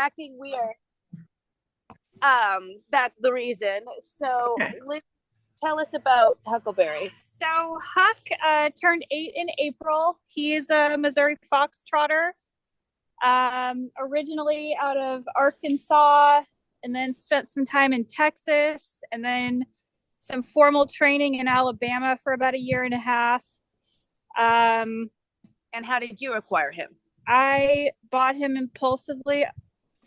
acting weird. That's the reason. So, Liz, tell us about Huckleberry. So Huck turned 8 in April. He is a Missouri Foxtrotter, originally out of Arkansas, and then spent some time in Texas, and then some formal training in Alabama for about a year and a half. And how did you acquire him? I bought him impulsively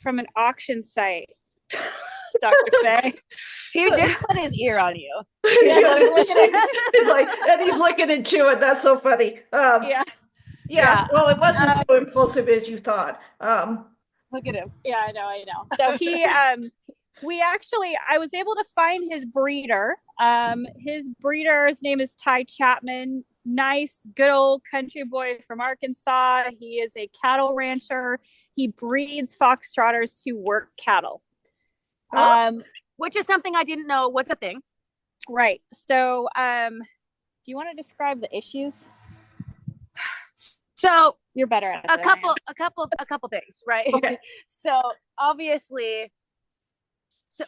from an auction site. Dr. Faye. He just put his ear on you. He's like, and he's looking and chewing. That's so funny. Yeah. Well, it wasn't so impulsive as you thought. Look at him. Yeah, I know. So I was able to find his breeder. His breeder's name is Ty Chapman. Nice, good old country boy from Arkansas. He is a cattle rancher. He breeds foxtrotters to work cattle. Which is something I didn't know was a thing. Right. So, do you want to describe the issues? So you're better at a couple things, right? Okay. So obviously,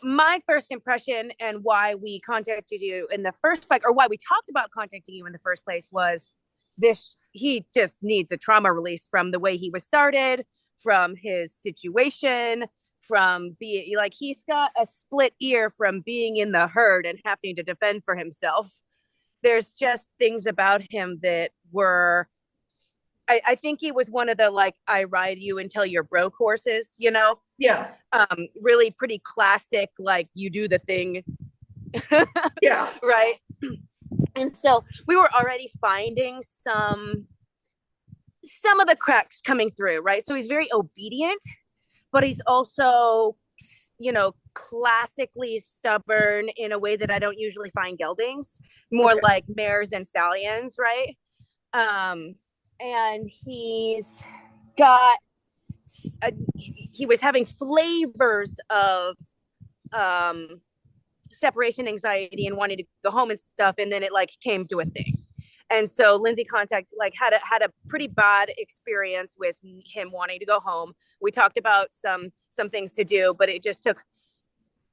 my first impression and why we contacted you in the first place, or why we talked about contacting you in the first place, was this: he just needs a trauma release from the way he was started, from his situation, from being like, he's got a split ear from being in the herd and having to defend for himself. There's just things about him that were, I think he was one of the, like, I ride you until you're broke horses, you know? Yeah. Really pretty classic, like, you do the thing. Yeah. Right. And so we were already finding some of the cracks coming through, right? So he's very obedient, but he's also, you know, classically stubborn in a way that I don't usually find geldings, more like mares and stallions, right? And he's got, he was having flavors of separation anxiety and wanting to go home and stuff, and then it like came to a thing. And so Lindsey had a pretty bad experience with him wanting to go home. We talked about some things to do, but it just took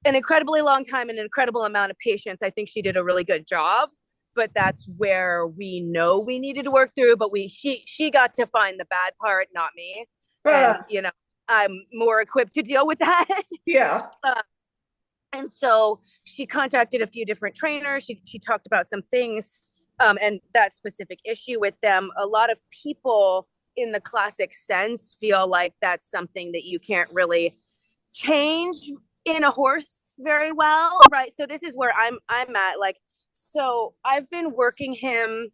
an incredibly long time and an incredible amount of patience. I think she did a really good job, but that's where we know we needed to work through. But she got to find the bad part, not me. And, you know, I'm more equipped to deal with that. Yeah. And so she contacted a few different trainers. She talked about some things. And that specific issue with them, a lot of people in the classic sense feel like that's something that you can't really change in a horse very well, right? So this is where I'm at. Like, so I've been working him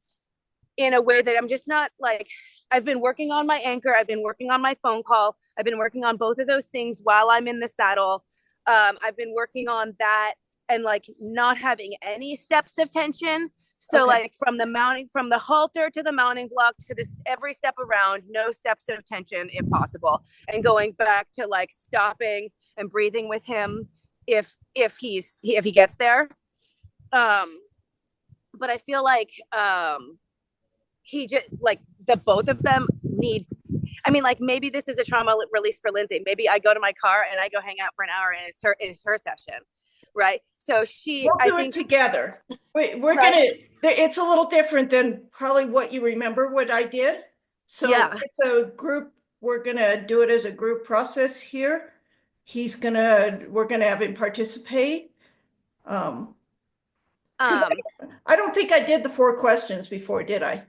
in a way that I'm just not like, I've been working on my anchor, I've been working on my phone call, I've been working on both of those things while I'm in the saddle. I've been working on that and like not having any steps of tension. So like from the halter to the mounting block to this, every step around, no steps of tension if possible. And going back to like stopping and breathing with him if he gets there. But I feel like he just like the both of them need, I mean, like maybe this is a trauma release for Lindsey. Maybe I go to my car and I go hang out for an hour and it's her session. Right. So I think together. We're gonna. It's a little different than probably what you remember what I did. So it's a group. We're gonna do it as a group process here. We're gonna have him participate. I don't think I did the 4 questions before, did I?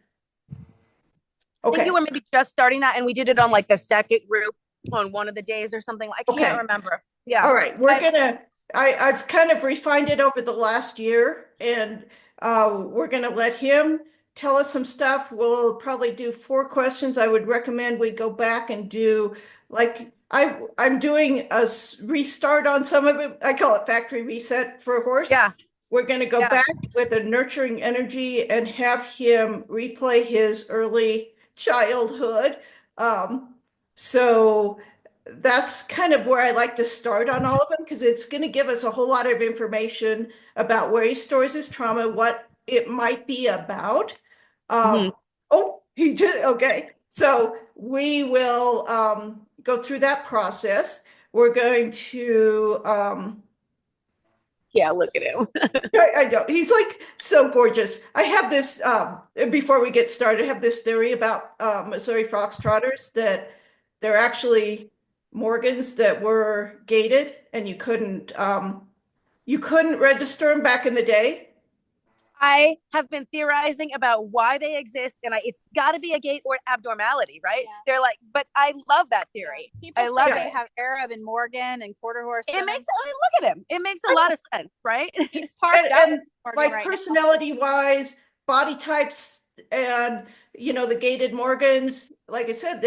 I think you were maybe just starting that, and we did it on like the second group on one of the days or something. I can't remember. Yeah. All right. I've kind of refined it over the last year, and we're going to let him tell us some stuff. We'll probably do 4 questions. I would recommend we go back and do, like, I'm doing a restart on some of it. I call it factory reset for a horse. Yeah. We're going to go back with a nurturing energy and have him replay his early childhood. So that's kind of where I like to start on all of them, because it's going to give us a whole lot of information about where he stores his trauma, what it might be about. So we will go through that process. we're going to Yeah, look at him. I know he's like so gorgeous. I have this before we get started, I have this theory about Missouri Foxtrotters that they're actually Morgans that were gated and you couldn't register them back in the day. I have been theorizing about why they exist, and it's got to be a gait or abnormality, right? Yeah. They're like, but I love that theory. People I love say it. they have Arab and Morgan and quarter horse. It makes, I mean, look at him. It makes a lot of sense, right? He's parked up And Morgan like right personality wise, body types, and the gated Morgans, like I said,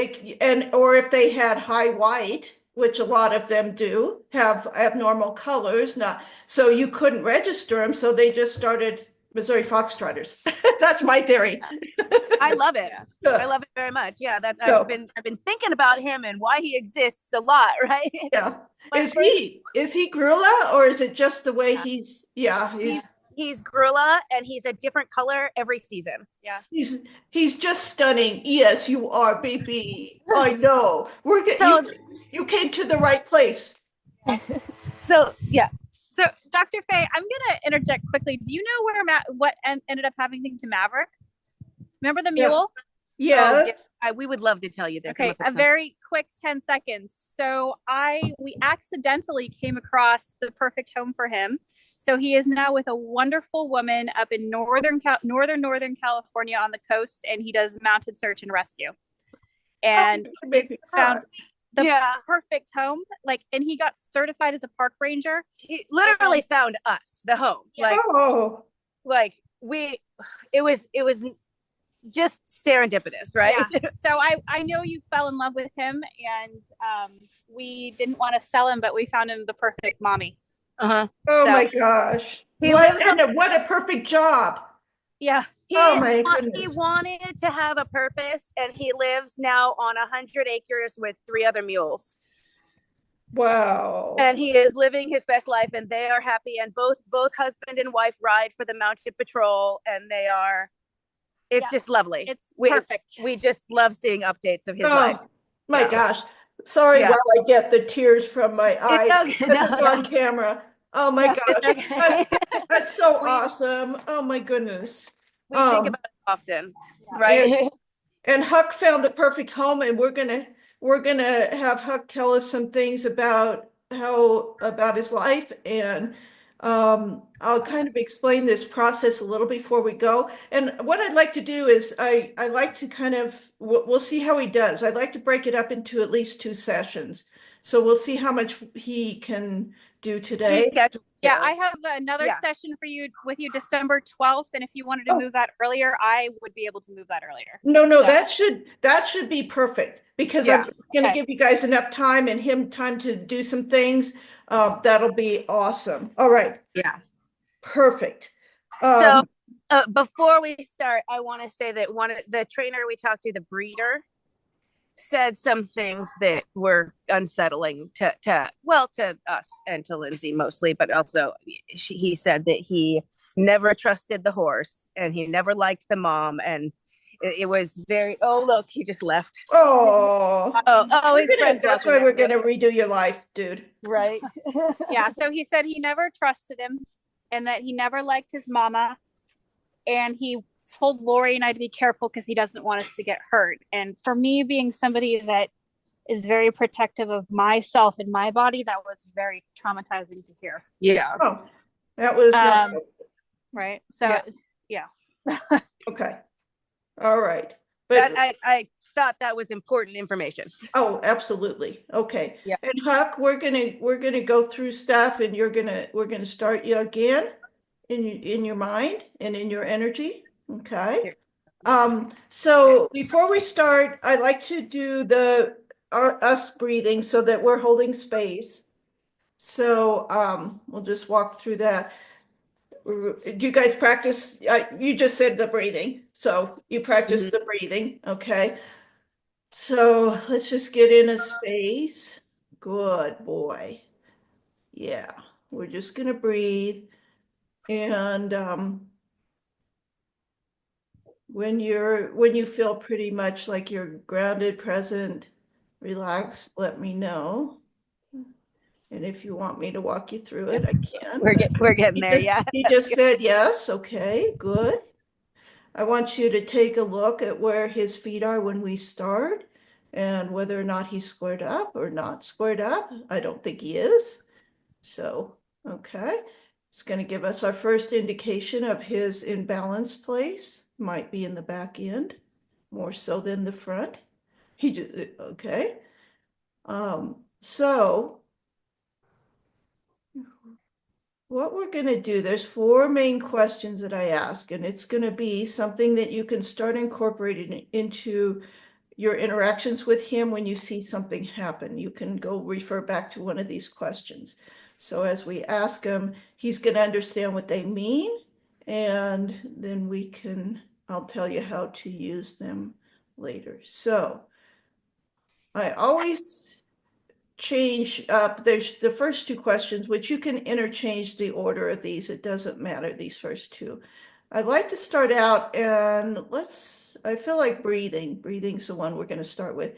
or if they had high white, which a lot of them do have abnormal colors, not so you couldn't register them, so they just started Missouri Foxtrotters. That's my theory. I love it. Yeah. I love it very much. Yeah, that's So- I've been thinking about him and why he exists a lot, right? Yeah. My Is first- he Grilla, or is it just the way Yeah. He's Grilla, and he's a different color every season. Yeah. he's just stunning. Yes, you are, baby. I know. So- you came to the right place. So yeah, So, Dr. Faye, I'm gonna interject quickly. Do you know where what ended up happening to Maverick? Remember the Yeah. mule? Yes. we would love to tell you this. Okay, a very quick 10 seconds. So we accidentally came across the perfect home for him. So he is now with a wonderful woman up in northern California on the coast, and he does mounted search and rescue. And he's found the perfect home. And he got certified as a park ranger. He literally found us, the home. Yeah. It was just serendipitous, right? Yeah. So I know you fell in love with him, and we didn't want to sell him, but we found him the perfect mommy. Uh-huh. Oh my gosh. What a perfect job. Yeah. My goodness. He wanted to have a purpose, and he lives now on 100 acres with 3 other mules. Wow. And he is living his best life, and they are happy, and both husband and wife ride for the mounted patrol, and it's just lovely. It's perfect. We just love seeing updates of his life. My gosh. Sorry while I get the tears from my eyes. It's on camera. Oh my gosh. That's so awesome. Oh my goodness. We think about it often, right? And Huck found the perfect home, and we're gonna have Huck tell us some things about his life, and I'll kind of explain this process a little before we go. And what I'd like to do is I like to kind of we'll see how he does. I'd like to break it up into at least 2 sessions. So we'll see how much he can do today. Yeah, I have another session for you with you December 12th, and if you wanted to move that earlier, I would be able to move that earlier. No, that should be perfect, because I'm going to give you guys enough time and him time to do some things. That'll be awesome. All right. Yeah. Perfect. So before we start, I want to say that the trainer we talked to, the breeder, said some things that were unsettling to us and to Lindsey mostly, but also he said that he never trusted the horse, and he never liked the mom, and it was very, look, he just left. His friends. That's why we're gonna redo your life, dude. Right. Yeah, so he said he never trusted him, and that he never liked his mama, and he told Lori and I to be careful because he doesn't want us to get hurt. And for me, being somebody that is very protective of myself and my body, that was very traumatizing to hear. Yeah. Oh, that was right. So yeah. Okay. All right. But I thought that was important information. Oh, absolutely. Okay. Yeah. And Huck, we're gonna go through stuff, and we're gonna start you again in your mind and in your energy. Okay. So before we start, I like to do us breathing so that we're holding space. So we'll just walk through that. Do you guys practice? You just said the breathing, so you practice the breathing. Okay. So let's just get in a space. Good boy. Yeah, we're just gonna breathe. And when you feel pretty much like you're grounded, present, relaxed, let me know. And if you want me to walk you through it, I can. We're getting there. Yeah. He just said yes. Okay, good. I want you to take a look at where his feet are when we start and whether or not he's squared up or not squared up. I don't think he is. So, okay. It's going to give us our first indication of his imbalanced place. Might be in the back end, more so than the front. He just, okay. So what we're going to do, there's 4 main questions that I ask, and it's going to be something that you can start incorporating into your interactions with him when you see something happen. You can go refer back to one of these questions. So as we ask him, he's going to understand what they mean, and then I'll tell you how to use them later. So I always change up, there's the first 2 questions, which you can interchange the order of these. It doesn't matter, these first 2. I'd like to start out and I feel like breathing. Breathing's the one we're going to start with.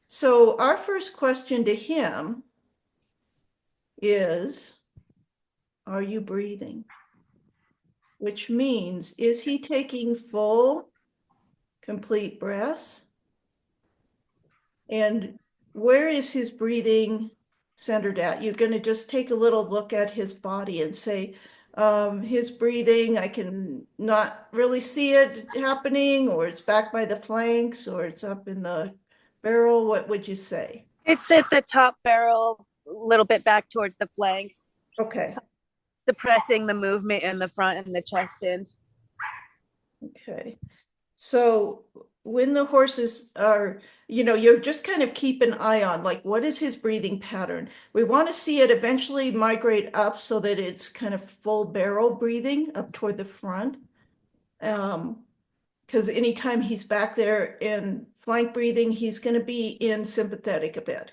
So our first question to him is, are you breathing? Which means, is he taking full, complete breaths? And where is his breathing centered at? You're going to just take a little look at his body and say, his breathing, I can not really see it happening, or it's back by the flanks, or it's up in the barrel. What would you say? It's at the top barrel, a little bit back towards the flanks. Okay. Suppressing the movement in the front and the chest end. Okay. So when the horses are, you're just kind of keep an eye on, like, what is his breathing pattern? We want to see it eventually migrate up so that it's kind of full barrel breathing up toward the front. Because anytime he's back there in flank breathing, he's going to be in sympathetic a bit.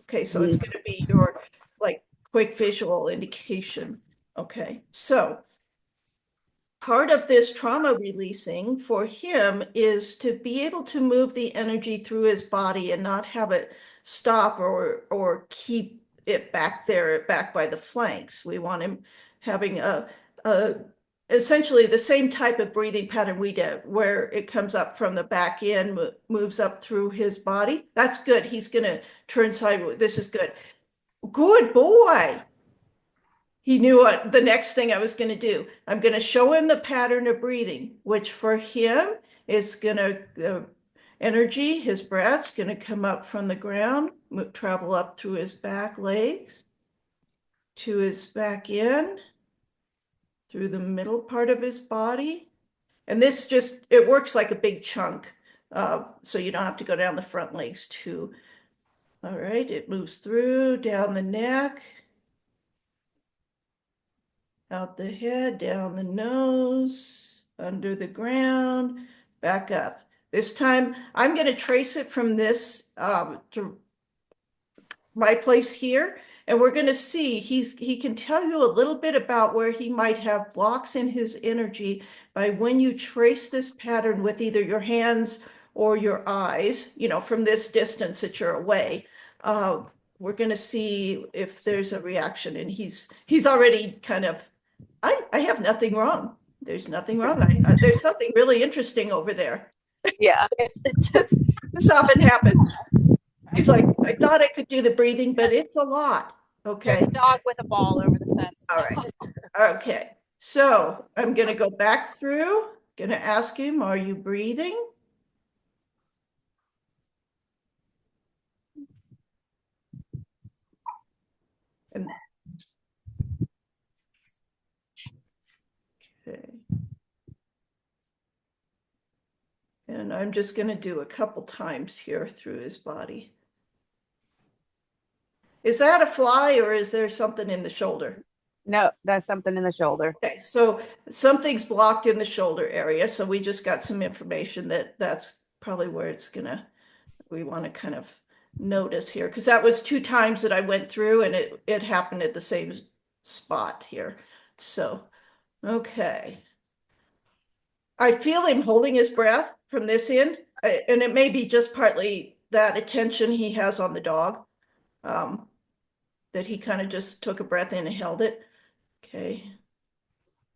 Okay, so it's going to be your like quick visual indication. Okay, so part of this trauma releasing for him is to be able to move the energy through his body and not have it stop or keep it back there, back by the flanks. We want him having essentially the same type of breathing pattern we did, where it comes up from the back end, moves up through his body. That's good. He's going to turn sideways. This is good. Good boy. He knew what the next thing I was going to do. I'm going to show him the pattern of breathing, which for him is going to, energy, his breath's going to come up from the ground, travel up through his back legs, to his back end, through the middle part of his body. And this it works like a big chunk. So you don't have to go down the front legs too. All right, it moves through, down the neck, out the head, down the nose, under the ground, back up. This time, I'm going to trace it from this to my place here, and we're going to see he can tell you a little bit about where he might have blocks in his energy by when you trace this pattern with either your hands or your eyes, from this distance that you're away. We're going to see if there's a reaction, and he's already kind of, I have nothing wrong. There's nothing wrong. There's something really interesting over there. Yeah. This often happens. He's like, I thought I could do the breathing, but it's a lot. Okay. There's a dog with a ball over the fence. All right. Okay. So I'm going to go back through, going to ask him, are you breathing? And okay. And I'm just going to do a couple times here through his body. Is that a fly or is there something in the shoulder? No, that's something in the shoulder. Okay, so something's blocked in the shoulder area. So we just got some information that's probably where we want to kind of notice here, because that was 2 times that I went through and it happened at the same spot here. So, okay. I feel him holding his breath from this end, and it may be just partly that attention he has on the dog. that he kind of just took a breath in and held it. Okay.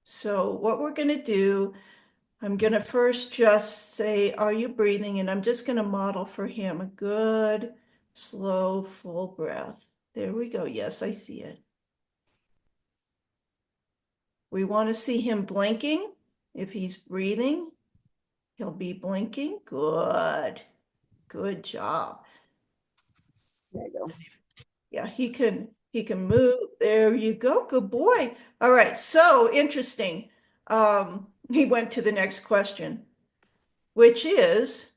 So what we're going to do, I'm going to first just say, are you breathing? And I'm just going to model for him a good, slow, full breath. There we go. Yes, I see it. We want to see him blinking. If he's breathing, he'll be blinking. Good. Good job. There you go. Yeah, he can move. There you go. Good boy. All right. So interesting. He went to the next question, which is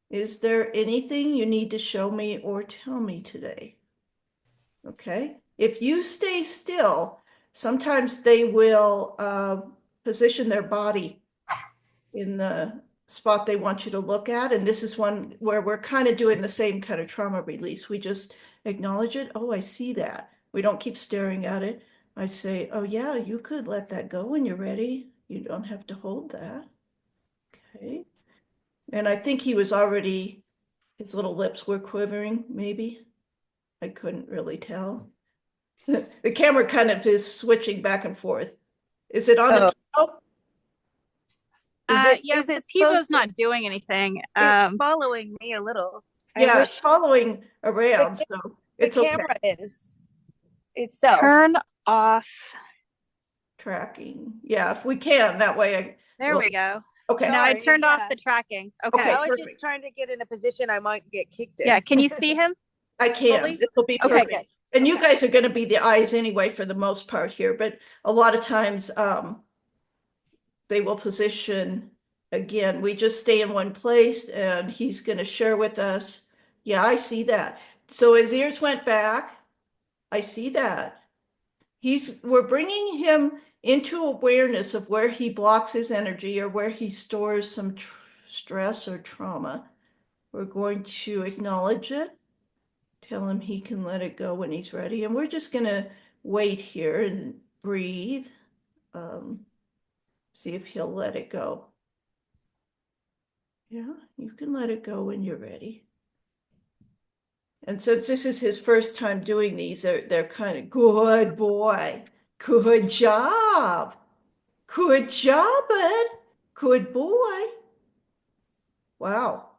there anything you need to show me or tell me today? Okay. If you stay still, sometimes they will position their body in the spot they want you to look at. And this is one where we're kind of doing the same kind of trauma release. We just acknowledge it. Oh, I see that. We don't keep staring at it. I say, oh, yeah, you could let that go when you're ready. You don't have to hold that. Okay. And I think he was already, his little lips were quivering, maybe. I couldn't really tell. The camera kind of is switching back and forth. Is it on the piano? Yeah, is the it pivo's supposed to? not doing anything. It's following me a little. Yeah, it's following around, The, so the it's okay. camera is itself. Turn off. Tracking. Yeah, if we can, that way There we go. Okay. Now I Sorry, turned off yeah. the tracking. Okay. Okay. I was Perfect. just trying to get in a position I might get kicked in. Yeah. Can you see him? I can. Fully? This will be Okay. perfect. And you guys are going to be the eyes anyway for the most part here, but a lot of times they will position again. We just stay in one place and he's going to share with us. Yeah, I see that. So his ears went back. I see that. We're bringing him into awareness of where he blocks his energy or where he stores some stress or trauma. We're going to acknowledge it, tell him he can let it go when he's ready. And we're just going to wait here and breathe. See if he'll let it go. Yeah, you can let it go when you're ready. And since this is his first time doing these, they're kind of good boy. Good job. Good job, bud. Good boy. Wow.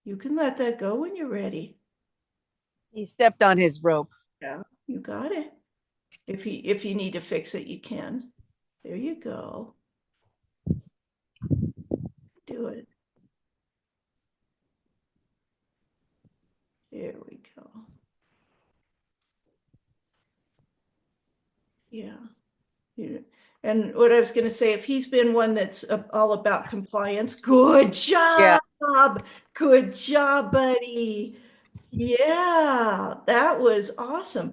You can let that go when you're ready. He stepped on his rope. Yeah, you got it. If you need to fix it, you can. There you go. Do it. There we go. Yeah. Yeah. And what I was going to say, if he's been one that's all about compliance, good job. Yeah. Good job, buddy. Yeah, that was awesome.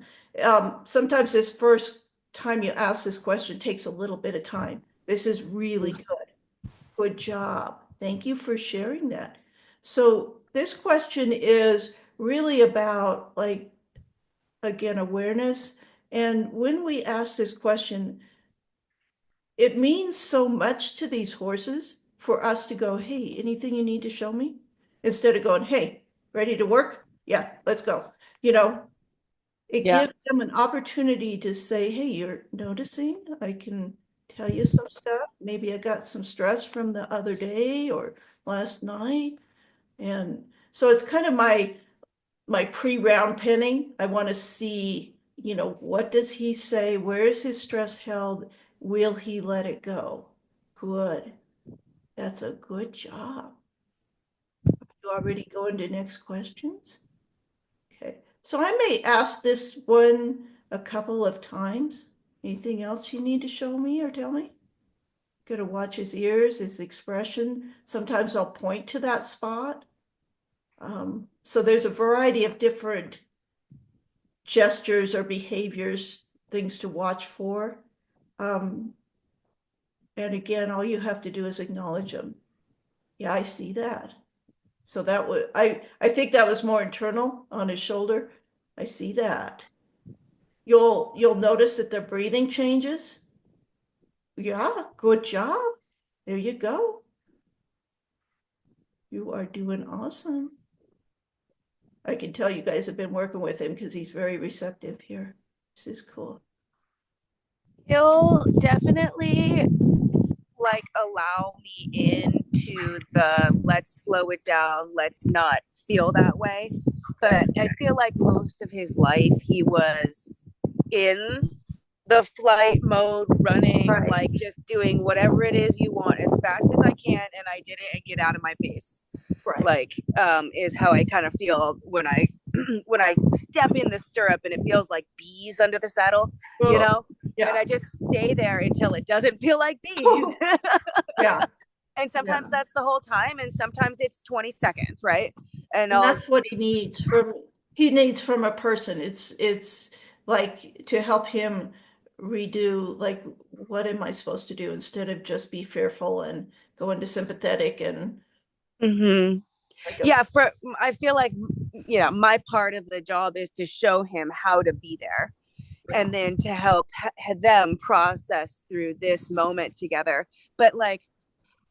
Sometimes this first time you ask this question takes a little bit of time. This is really good. Good job. Thank you for sharing that. So this question is really about, like, again, awareness. And when we ask this question, it means so much to these horses for us to go, hey, anything you need to show me? Instead of going, hey, ready to work? Yeah, let's go. It Yeah. gives them an opportunity to say, hey, you're noticing, I can tell you some stuff. Maybe I got some stress from the other day or last night. And so it's kind of my pre-round pinning. I want to see, what does he say? Where is his stress held? Will he let it go? Good. That's a good job. You already go into next questions? Okay. So I may ask this one a couple of times. Anything else you need to show me or tell me? Got to watch his ears, his expression. Sometimes I'll point to that spot. So there's a variety of different gestures or behaviors, things to watch for. And again, all you have to do is acknowledge them. Yeah, I see that. So that would, I think that was more internal on his shoulder. I see that. You'll notice that their breathing changes. Yeah, good job. There you go. You are doing awesome. I can tell you guys have been working with him because he's very receptive here. This is cool. He'll definitely like allow me into the let's slow it down, let's not feel that way. But I feel like most of his life he was in the flight mode, running, Right. like just doing whatever it is you want as fast as I can, and I did it and get out of my face. Right. Like, is how I kind of feel when I when I step in the stirrup and it feels like bees under the saddle, you know? Yeah. And I just stay there until it doesn't feel like bees. Yeah. And sometimes that's the whole time, and sometimes it's 20 seconds, right? And that's what he needs from a person. It's like to help him redo, like, what am I supposed to do instead of just be fearful and go into sympathetic and yeah, I feel like, you know, my part of the job is to show him how to be there, and then to help them process through this moment together. But like,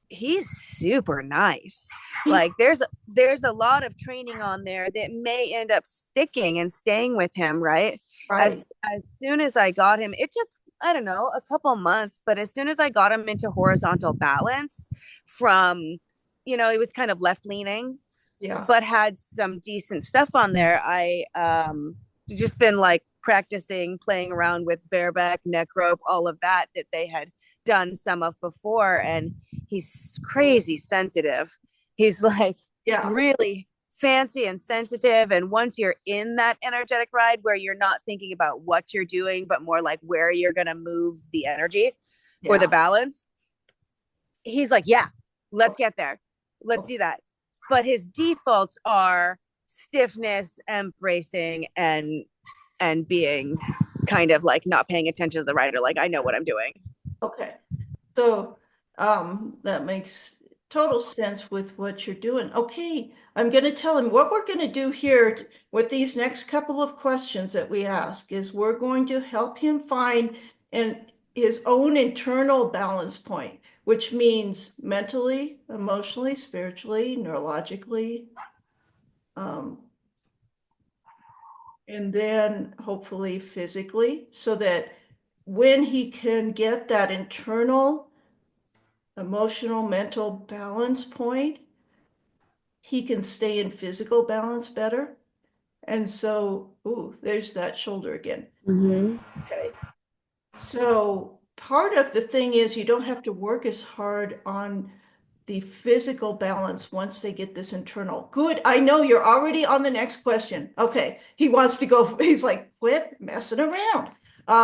he's super nice. Like there's a lot of training on there that may end up sticking and staying with him, right? As soon as I got him, it took, I don't know, a couple months, but as soon as I got him into horizontal balance from, you know, he was kind of left leaning, but had some decent stuff on there. I just been like practicing playing around with bareback, neck rope, all of that they had done some of before. And he's crazy sensitive. He's like really fancy and sensitive. And once you're in that energetic ride where you're not thinking about what you're doing, but more like where you're going to move the energy or the balance, he's like, yeah, let's get there. Let's do that. But his defaults are stiffness and bracing and being kind of like not paying attention to the rider. Like, I know what I'm doing. Okay. So that makes total sense with what you're doing. Okay, I'm going to tell him what we're going to do here with these next couple of questions that we ask is we're going to help him find his own internal balance point, which means mentally, emotionally, spiritually, neurologically, and then hopefully physically, so that when he can get that internal emotional, mental balance point, he can stay in physical balance better. And so, ooh, there's that shoulder again. Okay. So part of the thing is you don't have to work as hard on the physical balance once they get this internal. Good. I know you're already on the next question. Okay. He wants to go. He's like, quit messing around.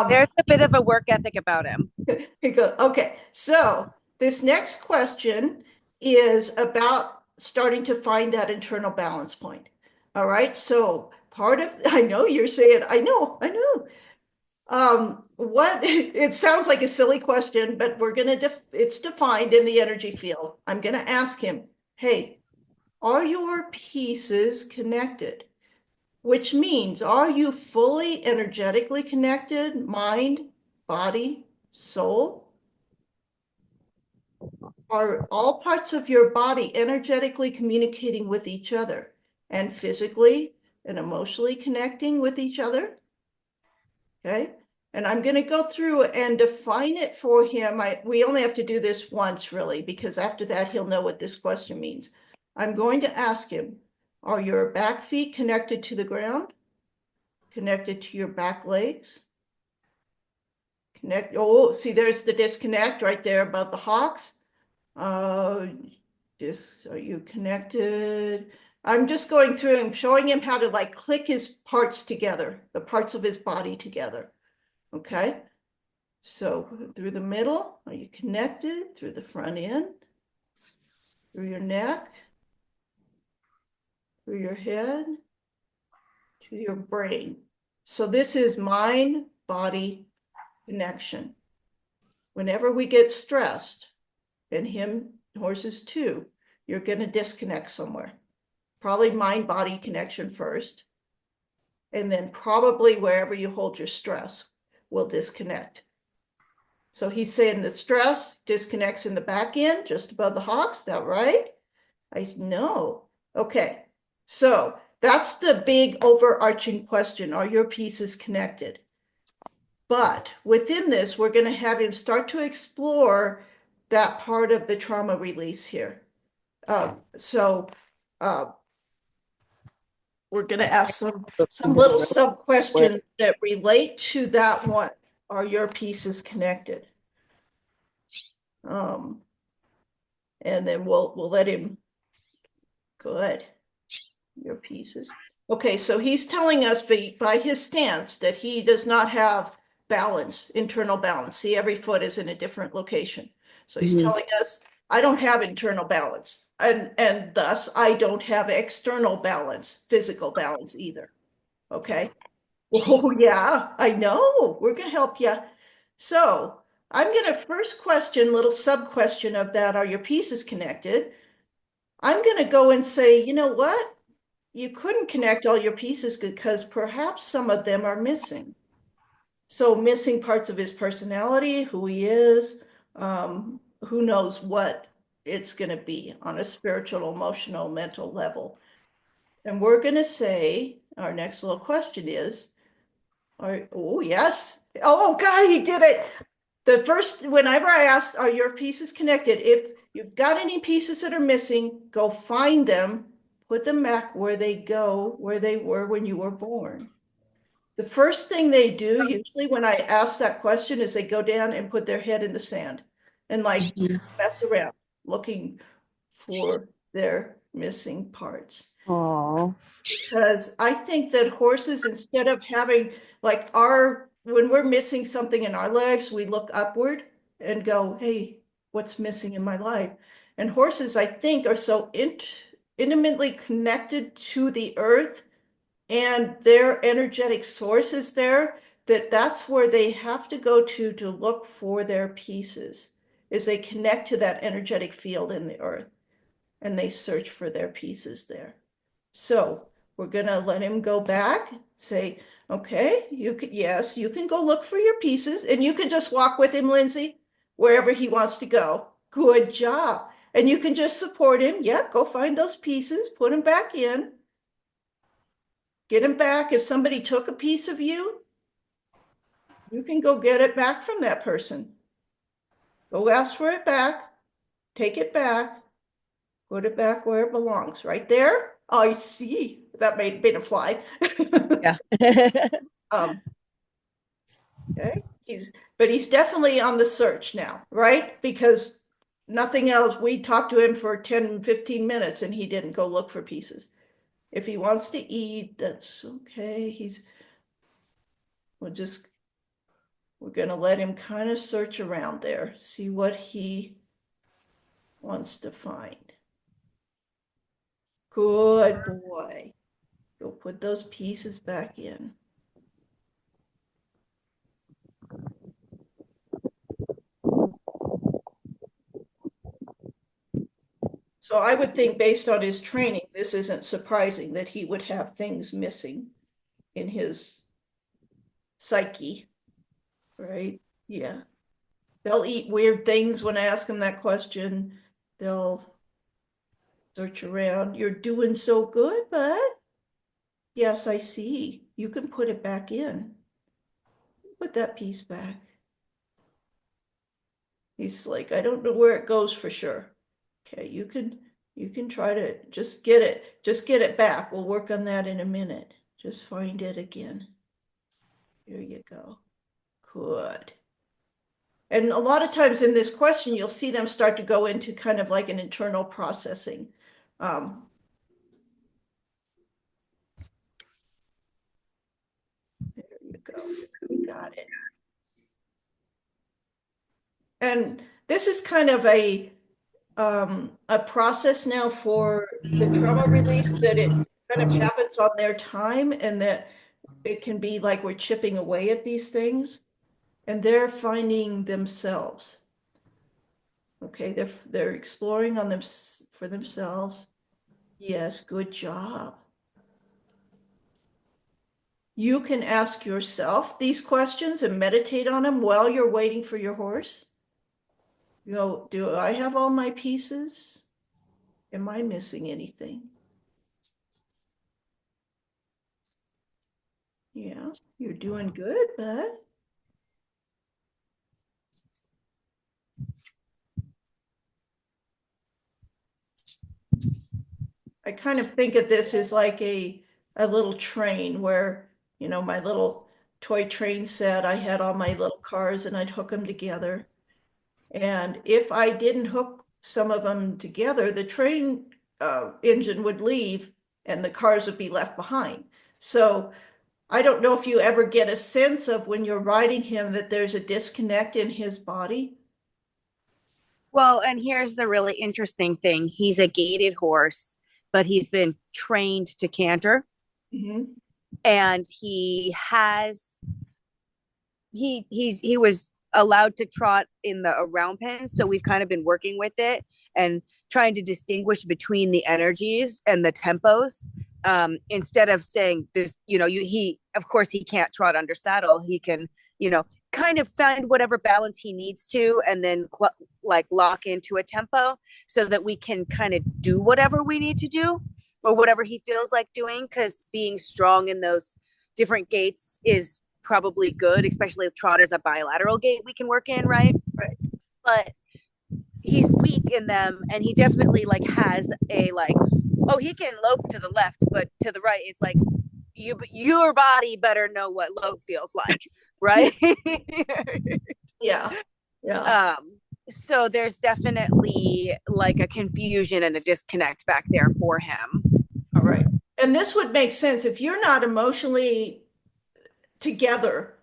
There's a bit of a work ethic about him. He goes, okay. So this next question is about starting to find that internal balance point. All right. So part of, I know you're saying, I know. What it sounds like a silly question, but we're gonna it's defined in the energy field. I'm gonna ask him, hey, are your pieces connected? Which means, are you fully energetically connected, mind, body, soul? Are all parts of your body energetically communicating with each other and physically and emotionally connecting with each other? Okay. And I'm going to go through and define it for him. We only have to do this once, really, because after that, he'll know what this question means. I'm going to ask him, are your back feet connected to the ground? Connected to your back legs? Oh, see, there's the disconnect right there above the hocks. Are you connected? I'm just going through and showing him how to like click his parts together, the parts of his body together. Okay. So through the middle, are you connected? Through the front end, through your neck, through your head, to your brain. So this is mind body connection. Whenever we get stressed, and horses too, you're going to disconnect somewhere. Probably mind body connection first. And then probably wherever you hold your stress will disconnect. So he's saying the stress disconnects in the back end, just above the hocks. Is that right? I know. Okay. So That's the big overarching question. Are your pieces connected? But within this, we're going to have him start to explore that part of the trauma release here. So we're going to ask some little sub questions that relate to that one. Are your pieces connected? And then we'll let him. Good. Your pieces. Okay, so he's telling us by his stance that he does not have balance, internal balance. See, every foot is in a different location. So he's telling us, I don't have internal balance. And thus I don't have external balance, physical balance either. Okay. Oh yeah, I know. We're gonna help you. So I'm gonna first question, little sub question of that, are your pieces connected? I'm gonna go and say, you know what? You couldn't connect all your pieces because perhaps some of them are missing. So missing parts of his personality, who he is, who knows what it's going to be on a spiritual, emotional, mental level. And we're going to say, our next little question is, oh, yes. Oh, God, he did it. The first, whenever I asked, are your pieces connected? If you've got any pieces that are missing, go find them, put them back where they were when you were born. The first thing they do, usually when I ask that question, is they go down and put their head in the sand and like mess around looking for their missing parts. Oh. Because I think that horses, instead of having like when we're missing something in our lives, we look upward and go, hey, what's missing in my life? And horses, I think, are so intimately connected to the earth and their energetic source is there that's where they have to go to look for their pieces, is they connect to that energetic field in the earth and they search for their pieces there. So we're gonna let him go back, say, okay, you can go look for your pieces and you can just walk with him, Lindsey, wherever he wants to go. Good job. And you can just support him. Yep, go find those pieces, put them back in. Get them back. If somebody took a piece of you, you can go get it back from that person. Go ask for it back, take it back, put it back where it belongs, right there. Oh, I see. That made a fly. Yeah. Okay. He's definitely on the search now, right? Because nothing else. We talked to him for 10, 15 minutes and he didn't go look for pieces. If he wants to eat, that's okay. We're going to let him kind of search around there, see what he wants to find. Good boy. Go put those pieces back in. So I would think, based on his training, this isn't surprising that he would have things missing in his psyche, right? Yeah. They'll eat weird things when I ask them that question. They'll search around. You're doing so good, bud. Yes, I see. You can put it back in. Put that piece back. He's like, I don't know where it goes for sure. Okay, you can try to just get it back. We'll work on that in a minute. Just find it again. Here you go. Good. And a lot of times in this question, you'll see them start to go into kind of like an internal processing. There you go. We got it. And this is kind of a process now for the trauma release, that it kind of happens on their time and that it can be like we're chipping away at these things and they're finding themselves. Okay, they're exploring on them for themselves. Yes, good job. You can ask yourself these questions and meditate on them while you're waiting for your horse. You know, do I have all my pieces? Am I missing anything? Yeah, you're doing good, bud. I kind of think of this as like a little train where, my little toy train set, I had all my little cars and I'd hook them together. And if I didn't hook some of them together, the train engine would leave and the cars would be left behind. So I don't know if you ever get a sense of when you're riding him that there's a disconnect in his body. Well, and here's the really interesting thing. He's a gaited horse, but he's been trained to canter. Mm-hmm. And he was allowed to trot in the around pen, so we've kind of been working with it and trying to distinguish between the energies and the tempos, instead of saying this, he of course he can't trot under saddle. He can, kind of find whatever balance he needs to and then like lock into a tempo so that we can kind of do whatever we need to do or whatever he feels like doing, because being strong in those different gaits is probably good, especially if trot is a bilateral gait we can work in, right? Right. But he's weak in them, and he definitely like has a like, oh, he can lope to the left, but to the right, it's like your body better know what lope feels like, right? Yeah. Yeah. So there's definitely like a confusion and a disconnect back there for him. All right. And this would make sense if you're not emotionally together,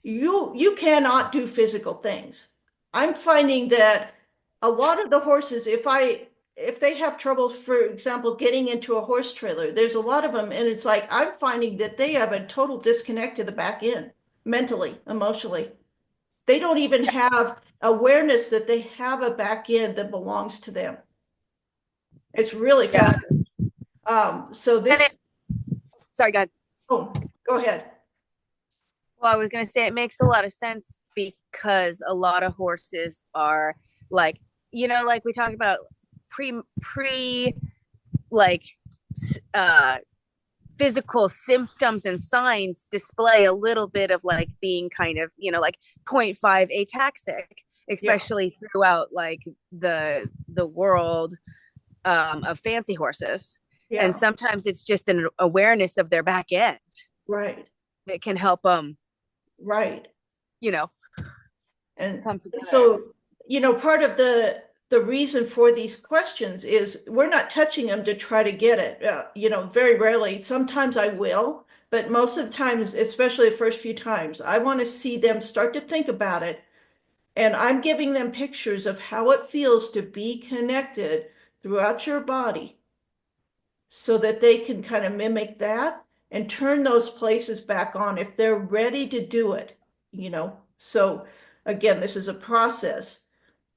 you cannot do physical things. I'm finding that a lot of the horses, if they have trouble, for example, getting into a horse trailer, there's a lot of them, and it's like I'm finding that they have a total disconnect to the back end, mentally, emotionally. They don't even have awareness that they have a back end that belongs to them. It's really fascinating. So this, sorry, God. oh, go ahead. Well, I was going to say it makes a lot of sense because a lot of horses are like, like we talked about pre like physical symptoms and signs display a little bit of like being kind of, like 0.5 ataxic, especially throughout like the world of fancy horses. Yeah. And sometimes it's just an awareness of their back end. Right. That can help them. Right. And come together. So, part of the reason for these questions is we're not touching them to try to get it. Very rarely, sometimes I will, but most of the times, especially the first few times, I want to see them start to think about it. And I'm giving them pictures of how it feels to be connected throughout your body so that they can kind of mimic that and turn those places back on if they're ready to do it, So again, this is a process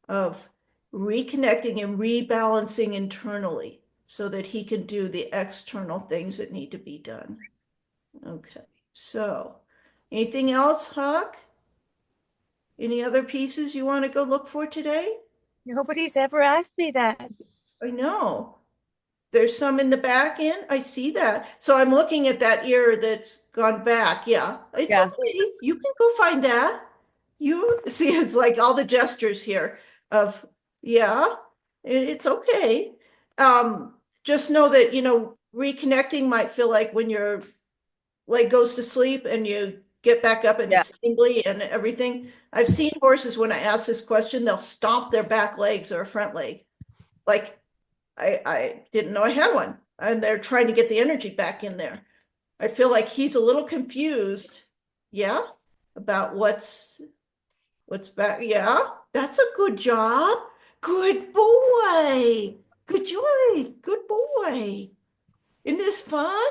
of reconnecting and rebalancing internally so that he can do the external things that need to be done. Okay, so anything else, Huck? Any other pieces you want to go look for today? Nobody's ever asked me that. I know. There's some in the back end. I see that. So I'm looking at that ear that's gone back. Yeah, it's okay. You can go find that. You see, it's like all the gestures here of, it's okay. Just know that, reconnecting might feel like when your leg goes to sleep and you get back up and it's tingly and everything. I've seen horses, when I ask this question, they'll stomp their back legs or front leg. Like, I didn't know I had one. And they're trying to get the energy back in there. I feel like he's a little confused. Yeah. About what's back. Yeah. That's a good job. Good boy. Good joy. Good boy. Isn't this fun?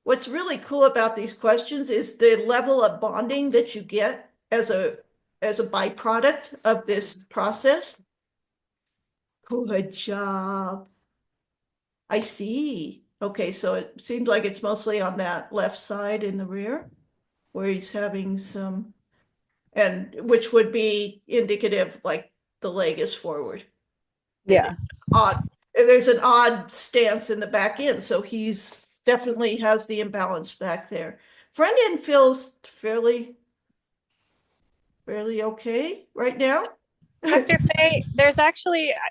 What's really cool about these questions is the level of bonding that you get as a byproduct of this process. Good job. I see. Okay, so it seems like it's mostly on that left side in the rear where he's having some, and which would be indicative like the leg is forward. Yeah. There's an odd stance in the back end. So he's definitely has the imbalance back there. Front end feels fairly okay right now. Dr. Faye,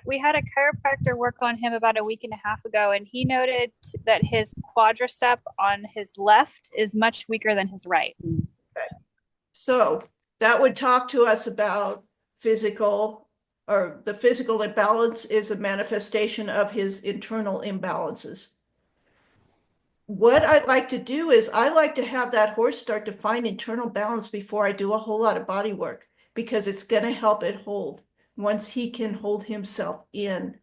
we had a chiropractor work on him about a week and a half ago, and he noted that his quadricep on his left is much weaker than his right. Okay. So that would talk to us about physical, or the physical imbalance is a manifestation of his internal imbalances. What I'd like to do is I like to have that horse start to find internal balance before I do a whole lot of body work, because it's going to help it hold once he can hold himself in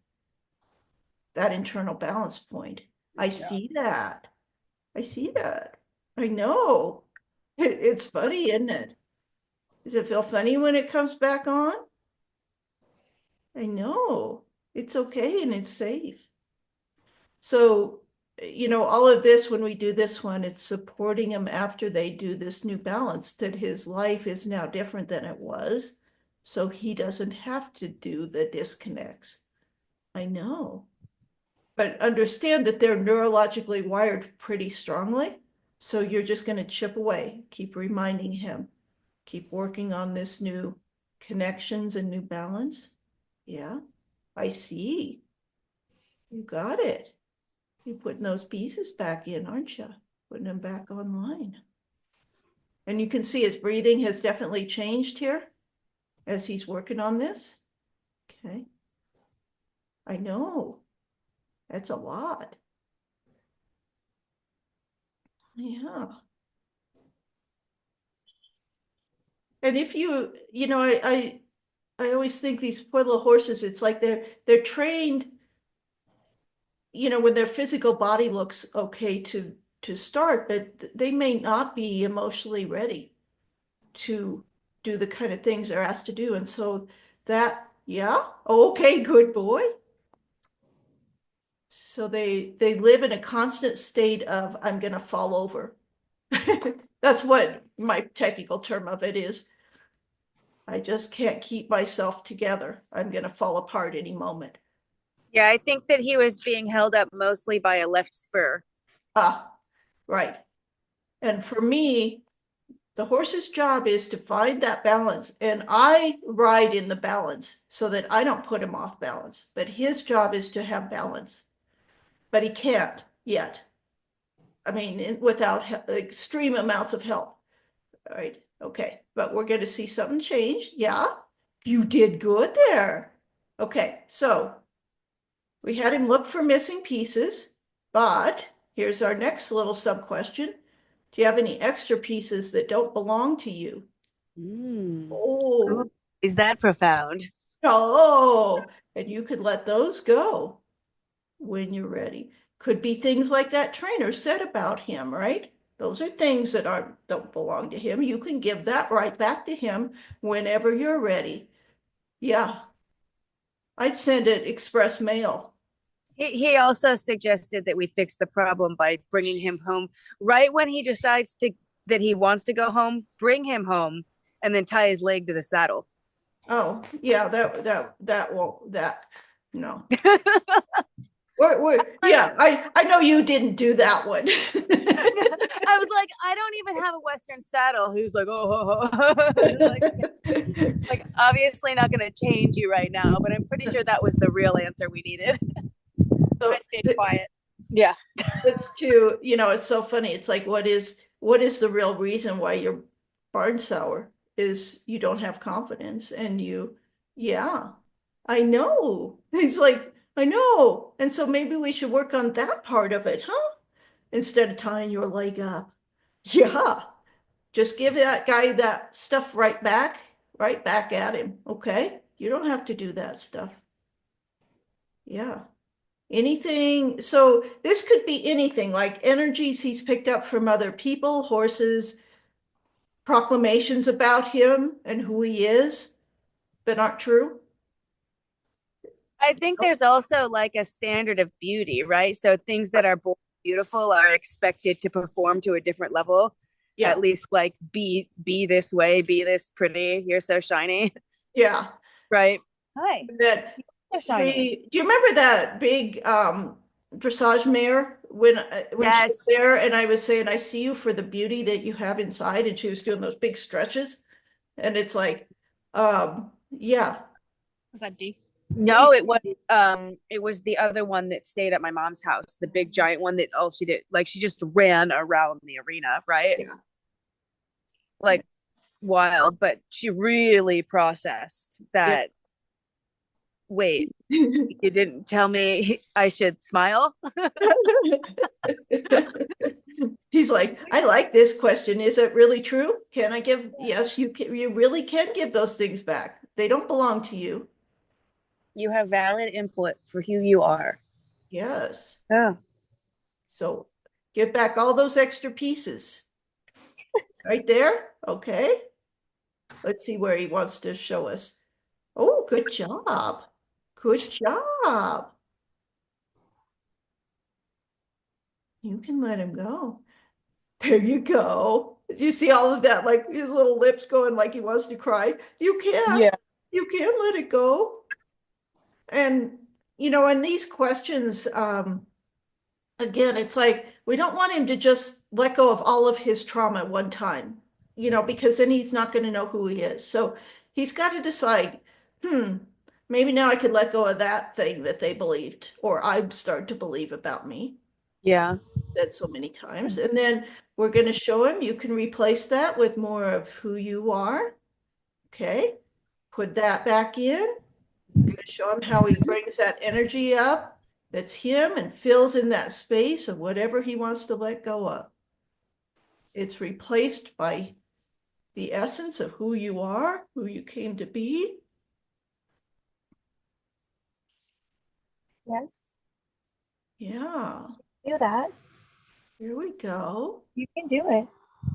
that internal balance point. I see that. I see that. I know. It's funny, isn't it? Does it feel funny when it comes back on? I know. It's okay and it's safe. So, all of this, when we do this one, it's supporting him after they do this new balance, that his life is now different than it was. So he doesn't have to do the disconnects. I know. But understand that they're neurologically wired pretty strongly. So you're just going to chip away, keep reminding him, keep working on this new connections and new balance. Yeah, I see. You got it. You're putting those pieces back in, aren't you? Putting them back online. And you can see his breathing has definitely changed here as he's working on this. Okay. I know. That's a lot. Yeah. And if I always think these poor little horses, it's like they're trained, when their physical body looks okay to start, but they may not be emotionally ready to do the kind of things they're asked to do. And so that, yeah, okay, good boy. So they live in a constant state of, I'm gonna fall over. That's what my technical term of it is. I just can't keep myself together. I'm gonna fall apart any moment. Yeah, I think that he was being held up mostly by a left spur. Ah, right. And for me, the horse's job is to find that balance. And I ride in the balance so that I don't put him off balance. But his job is to have balance. But he can't yet. I mean, without extreme amounts of help. All right. Okay. But we're going to see something change. Yeah. You did good there. Okay. So we had him look for missing pieces, but here's our next little sub question. Do you have any extra pieces that don't belong to you? Oh, Is that profound? oh, and you could let those go when you're ready. Could be things like that trainer said about him, right? Those are things that don't belong to him. You can give that right back to him whenever you're ready. Yeah, I'd send it express mail. He also suggested that we fix the problem by bringing him home right when he decides that he wants to go home. Bring him home and then tie his leg to the saddle. Oh, yeah, no. Yeah, I know you didn't do that one. I was like, I don't even have a Western saddle. He's like, oh, like obviously not going to change you right now, but I'm pretty sure that was the real answer we needed. So I stayed quiet. Yeah. It's so funny. It's like, what is the real reason why you're barn sour is you don't have confidence and yeah, I know. He's like, I know. And so maybe we should work on that part of it, huh? Instead of tying your leg up. Yeah. Just give that guy that stuff right back at him. Okay. You don't have to do that stuff. Yeah. Anything. So this could be anything like energies he's picked up from other people, horses, proclamations about him and who he is that aren't true. I think there's also like a standard of beauty, right? So things that are born beautiful are expected to perform to a different level. Yeah. At least like be this way, be this pretty. You're so shiny. Yeah. Right. Hi. That so shiny. Do you remember that big dressage mare when she was Yes. there, and I was saying, I see you for the beauty that you have inside, and she was doing those big stretches, and it's like, yeah. Is that D? No, it was the other one that stayed at my mom's house, the big giant one that all she did, like she just ran around the arena, right? Yeah. Like wild, but she really processed Yeah. that. Wait, you didn't tell me I should smile? He's like, I like this question. Is it really true? Can I give? Yes, you can. You really can give those things back. They don't belong to you. You have valid input for who you are. Yes. Oh, So give back all those extra pieces right there. Okay. Let's see where he wants to show us. Oh, good job. Good job. You can let him go. There you go. You see all of that, like his little lips going like he wants to cry. You can. yeah. You can let it go. And, and these questions, again, it's like we don't want him to just let go of all of his trauma at one time, because then he's not going to know who he is. So he's got to decide, maybe now I could let go of that thing that they believed, or I start to believe about me. Yeah. Said so many times. And then we're going to show him you can replace that with more of who you are. Okay. Put that back in. Going to show him how he brings that energy up. That's him and fills in that space of whatever he wants to let go of. It's replaced by the essence of who you are, who you came to be. Yes. Yeah. Do that. Here we go. You can do it.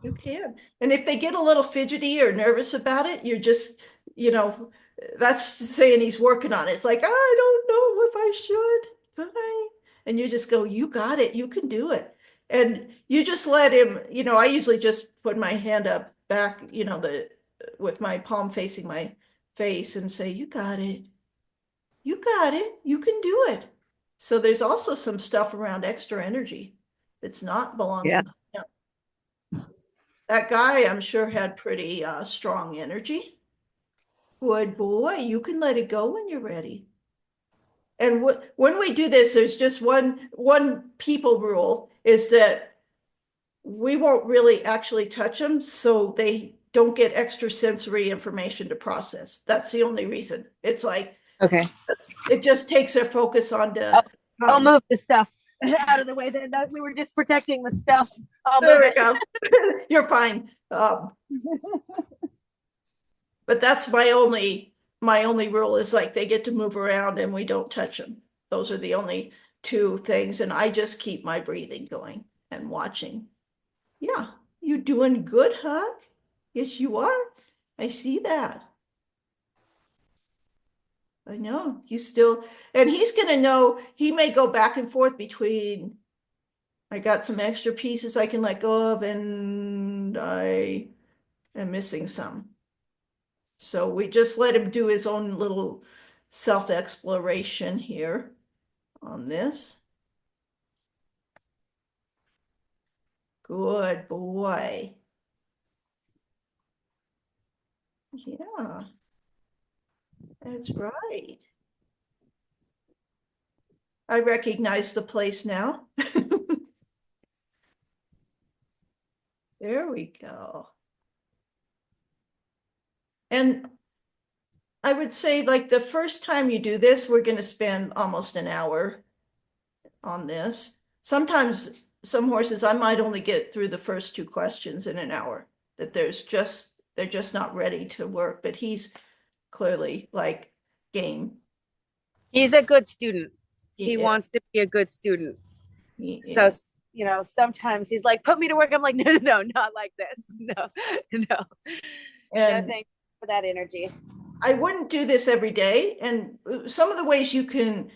You can. And if they get a little fidgety or nervous about it, you're just, you know, that's just saying he's working on it. It's like, I don't know if I should. Could I? And you just go, you got it. You can do it. And you just let him, I usually just put my hand up back, with my palm facing my face and say, you got it. You got it. You can do it. So there's also some stuff around extra energy that's not Yeah. belonging to him. That guy, I'm sure, had pretty strong energy. Good boy, you can let it go when you're ready. And when we do this, there's just one people rule is that we won't really actually touch them, so they don't get extra sensory information to process. That's the only reason. It's like Okay. it just takes their focus onto. I'll move the stuff out of the way. That we were just protecting the stuff. I'll There move we it. go. You're fine. But that's my only rule is like they get to move around and we don't touch them. Those are the only two things. And I just keep my breathing going and watching. Yeah, you doing good, Huck? Yes, you are. I see that. I know he's still, and he's gonna know he may go back and forth between I got some extra pieces I can let go of and I am missing some. So we just let him do his own little self-exploration here on this. Good boy. Yeah, that's right. I recognize the place now. There we go. And I would say like the first time you do this, we're going to spend almost an hour on this. Sometimes some horses, I might only get through the first two questions in an hour, that they're just not ready to work, but he's clearly like game. He's a good student. He Yeah, wants to be a good student. he So, is. sometimes he's like, put me to work. I'm like, no, no, no, not like this. No, no, no, And thanks for that energy. I wouldn't do this every day. And some of the ways you can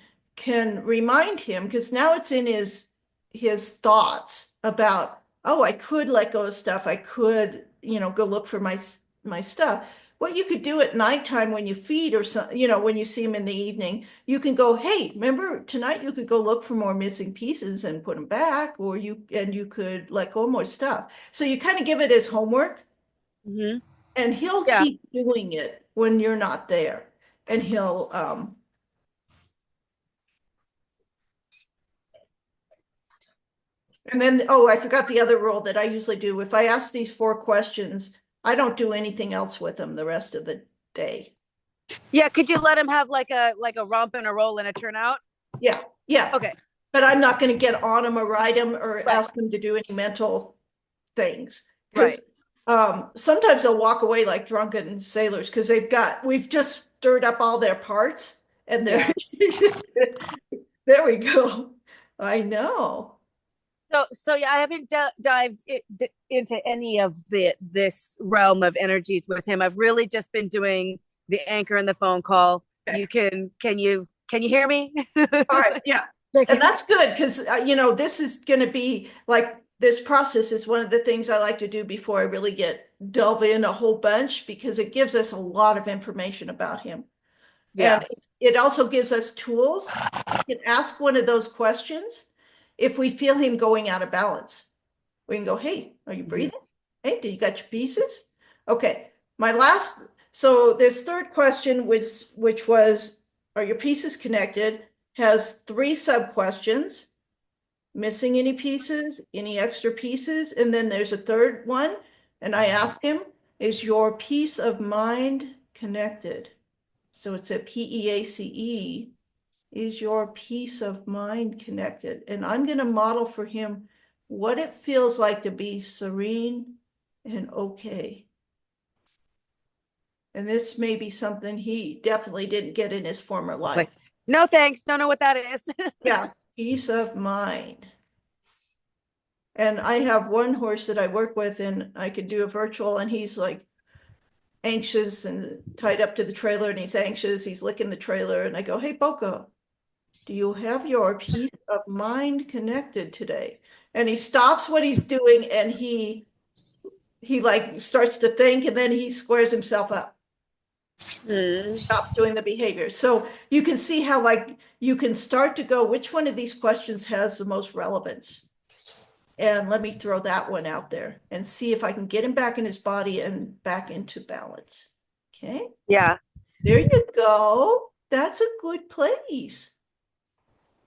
remind him, because now it's in his thoughts about, oh, I could let go of stuff. I could, go look for my stuff. what you could do at nighttime when you feed or some, when you see him in the evening, you can go, hey, remember tonight you could go look for more missing pieces and put them back, or you could let go more stuff. So you kind of give it as homework, and he'll Yeah. keep doing it when you're not there. And he'll and then, oh, I forgot the other rule that I usually do. If I ask these 4 questions, I don't do anything else with them the rest of the day. Yeah, could you let him have like a romp and a roll and a turnout? Yeah, yeah. Okay. But I'm not going to get on him or ride him or Right. ask him to do any mental things. Right. Because sometimes they'll walk away like drunken sailors because we've just stirred up all their parts and they're there we go. I know. So yeah, I haven't dived into any of this realm of energies with him. I've really just been doing the anchor and the phone call. Okay. Can you hear me? All right, yeah. And that's good because this is going to be like, this process is one of the things I like to do before I really delve in a whole bunch, because it gives us a lot of information about him. Yeah. And it also gives us tools. We can ask one of those questions if we feel him going out of balance. We can go, hey, are you breathing? Hey, do you got your pieces? Okay. So this third question, which was, are your pieces connected, has 3 sub-questions. Missing any pieces, any extra pieces? And then there's a third one. And I ask him, is your peace of mind connected? So it's a PEACE. Is your peace of mind connected? And I'm going to model for him what it feels like to be serene and okay. And this may be something he definitely didn't get in his former life. Like, no thanks, don't know what that is. Yeah, peace of mind. And I have one horse that I work with, and I could do a virtual, and he's like anxious and tied up to the trailer, and he's anxious, he's licking the trailer, and I go, hey, Boca, do you have your peace of mind connected today? And he stops what he's doing, and he like starts to think, and then he squares himself up. Stops doing the behavior. So you can see how like you can start to go, which one of these questions has the most relevance? And let me throw that one out there and see if I can get him back in his body and back into balance. Okay. Yeah. There you go. That's a good place.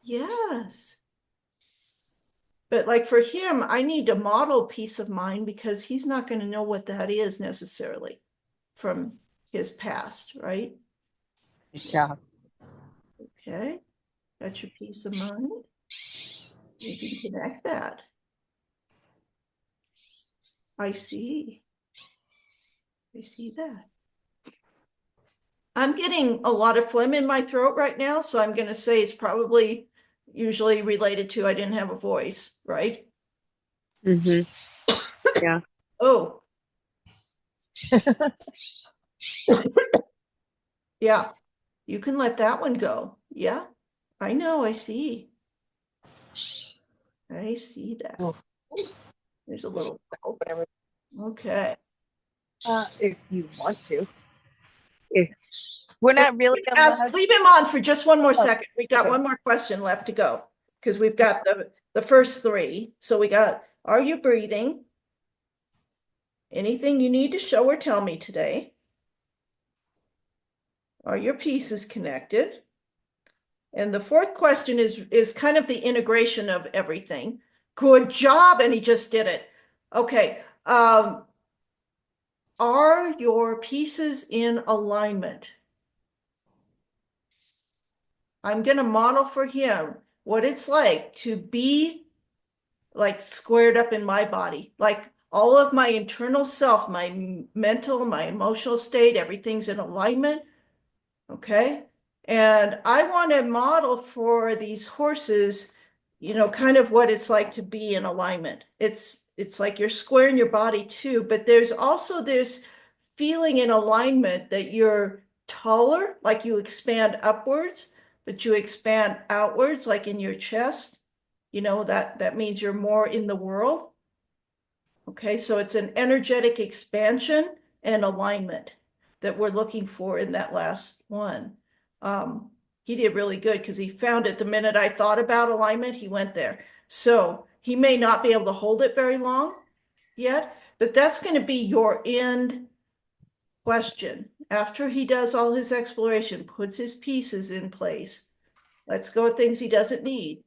Yes. But like for him, I need to model peace of mind because he's not going to know what that is necessarily from his past, right? Good job. Okay. Got your peace of mind. You can connect that. I see. I see that. I'm getting a lot of phlegm in my throat right now, so I'm going to say it's probably usually related to I didn't have a voice, right? Yeah. Oh. Yeah, you can let that one go. Yeah, I know, I see. I see that. Oh. There's a little, okay. If you want to. We're not really Leave him on for just one more second. We got one more question left to go because we've got the first 3. So we got, are you breathing? Anything you need to show or tell me today? Are your pieces connected? And the 4th question is kind of the integration of everything. Good job. And he just did it. Okay. Are your pieces in alignment? I'm going to model for him what it's like to be like squared up in my body, like all of my internal self, my mental, my emotional state, everything's in alignment. Okay. And I want to model for these horses, kind of what it's like to be in alignment. It's like you're square in your body too, but there's also this feeling in alignment that you're taller, like you expand upwards, but you expand outwards, like in your chest. That means you're more in the world. Okay, so it's an energetic expansion and alignment that we're looking for in that last one. He did really good because he found it the minute I thought about alignment, he went there. So he may not be able to hold it very long yet, but that's going to be your end question. After he does all his exploration, puts his pieces in place, let's go with things he doesn't need.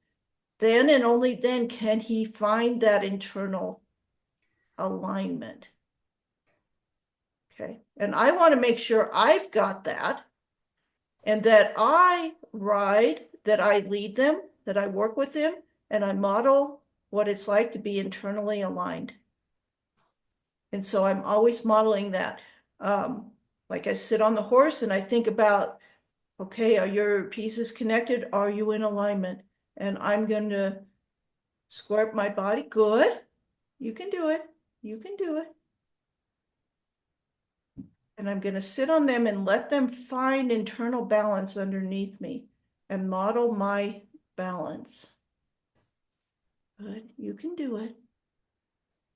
Then and only then can he find that internal alignment. Okay, and I want to make sure I've got that and that I ride, that I lead them, that I work with them, and I model what it's like to be internally aligned. And so I'm always modeling that. Like I sit on the horse and I think about, okay, are your pieces connected? Are you in alignment? And I'm going to square up my body. Good. You can do it. You can do it. And I'm going to sit on them and let them find internal balance underneath me and model my balance. Good. You can do it.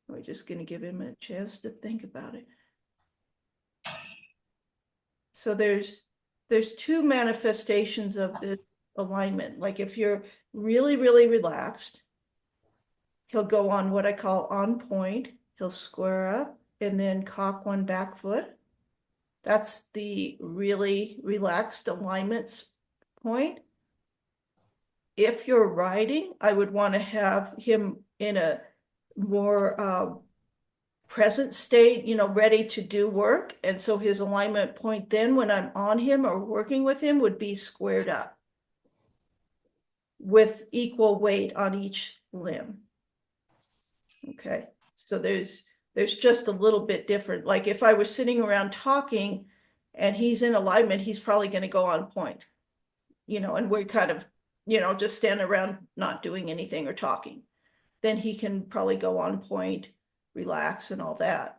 We're just going to give him a chance to think about it. So there's two manifestations of this alignment. Like if you're really, really relaxed, he'll go on what I call on point. He'll square up and then cock one back foot. That's the really relaxed alignments point. If you're riding, I would want to have him in a more present state, you know, ready to do work. And so his alignment point then when I'm on him or working with him would be squared up with equal weight on each limb. Okay, so there's just a little bit different. Like if I was sitting around talking and he's in alignment, he's probably going to go on point, you know, and we're kind of, you know, just standing around not doing anything or talking. Then he can probably go on point, relax and all that.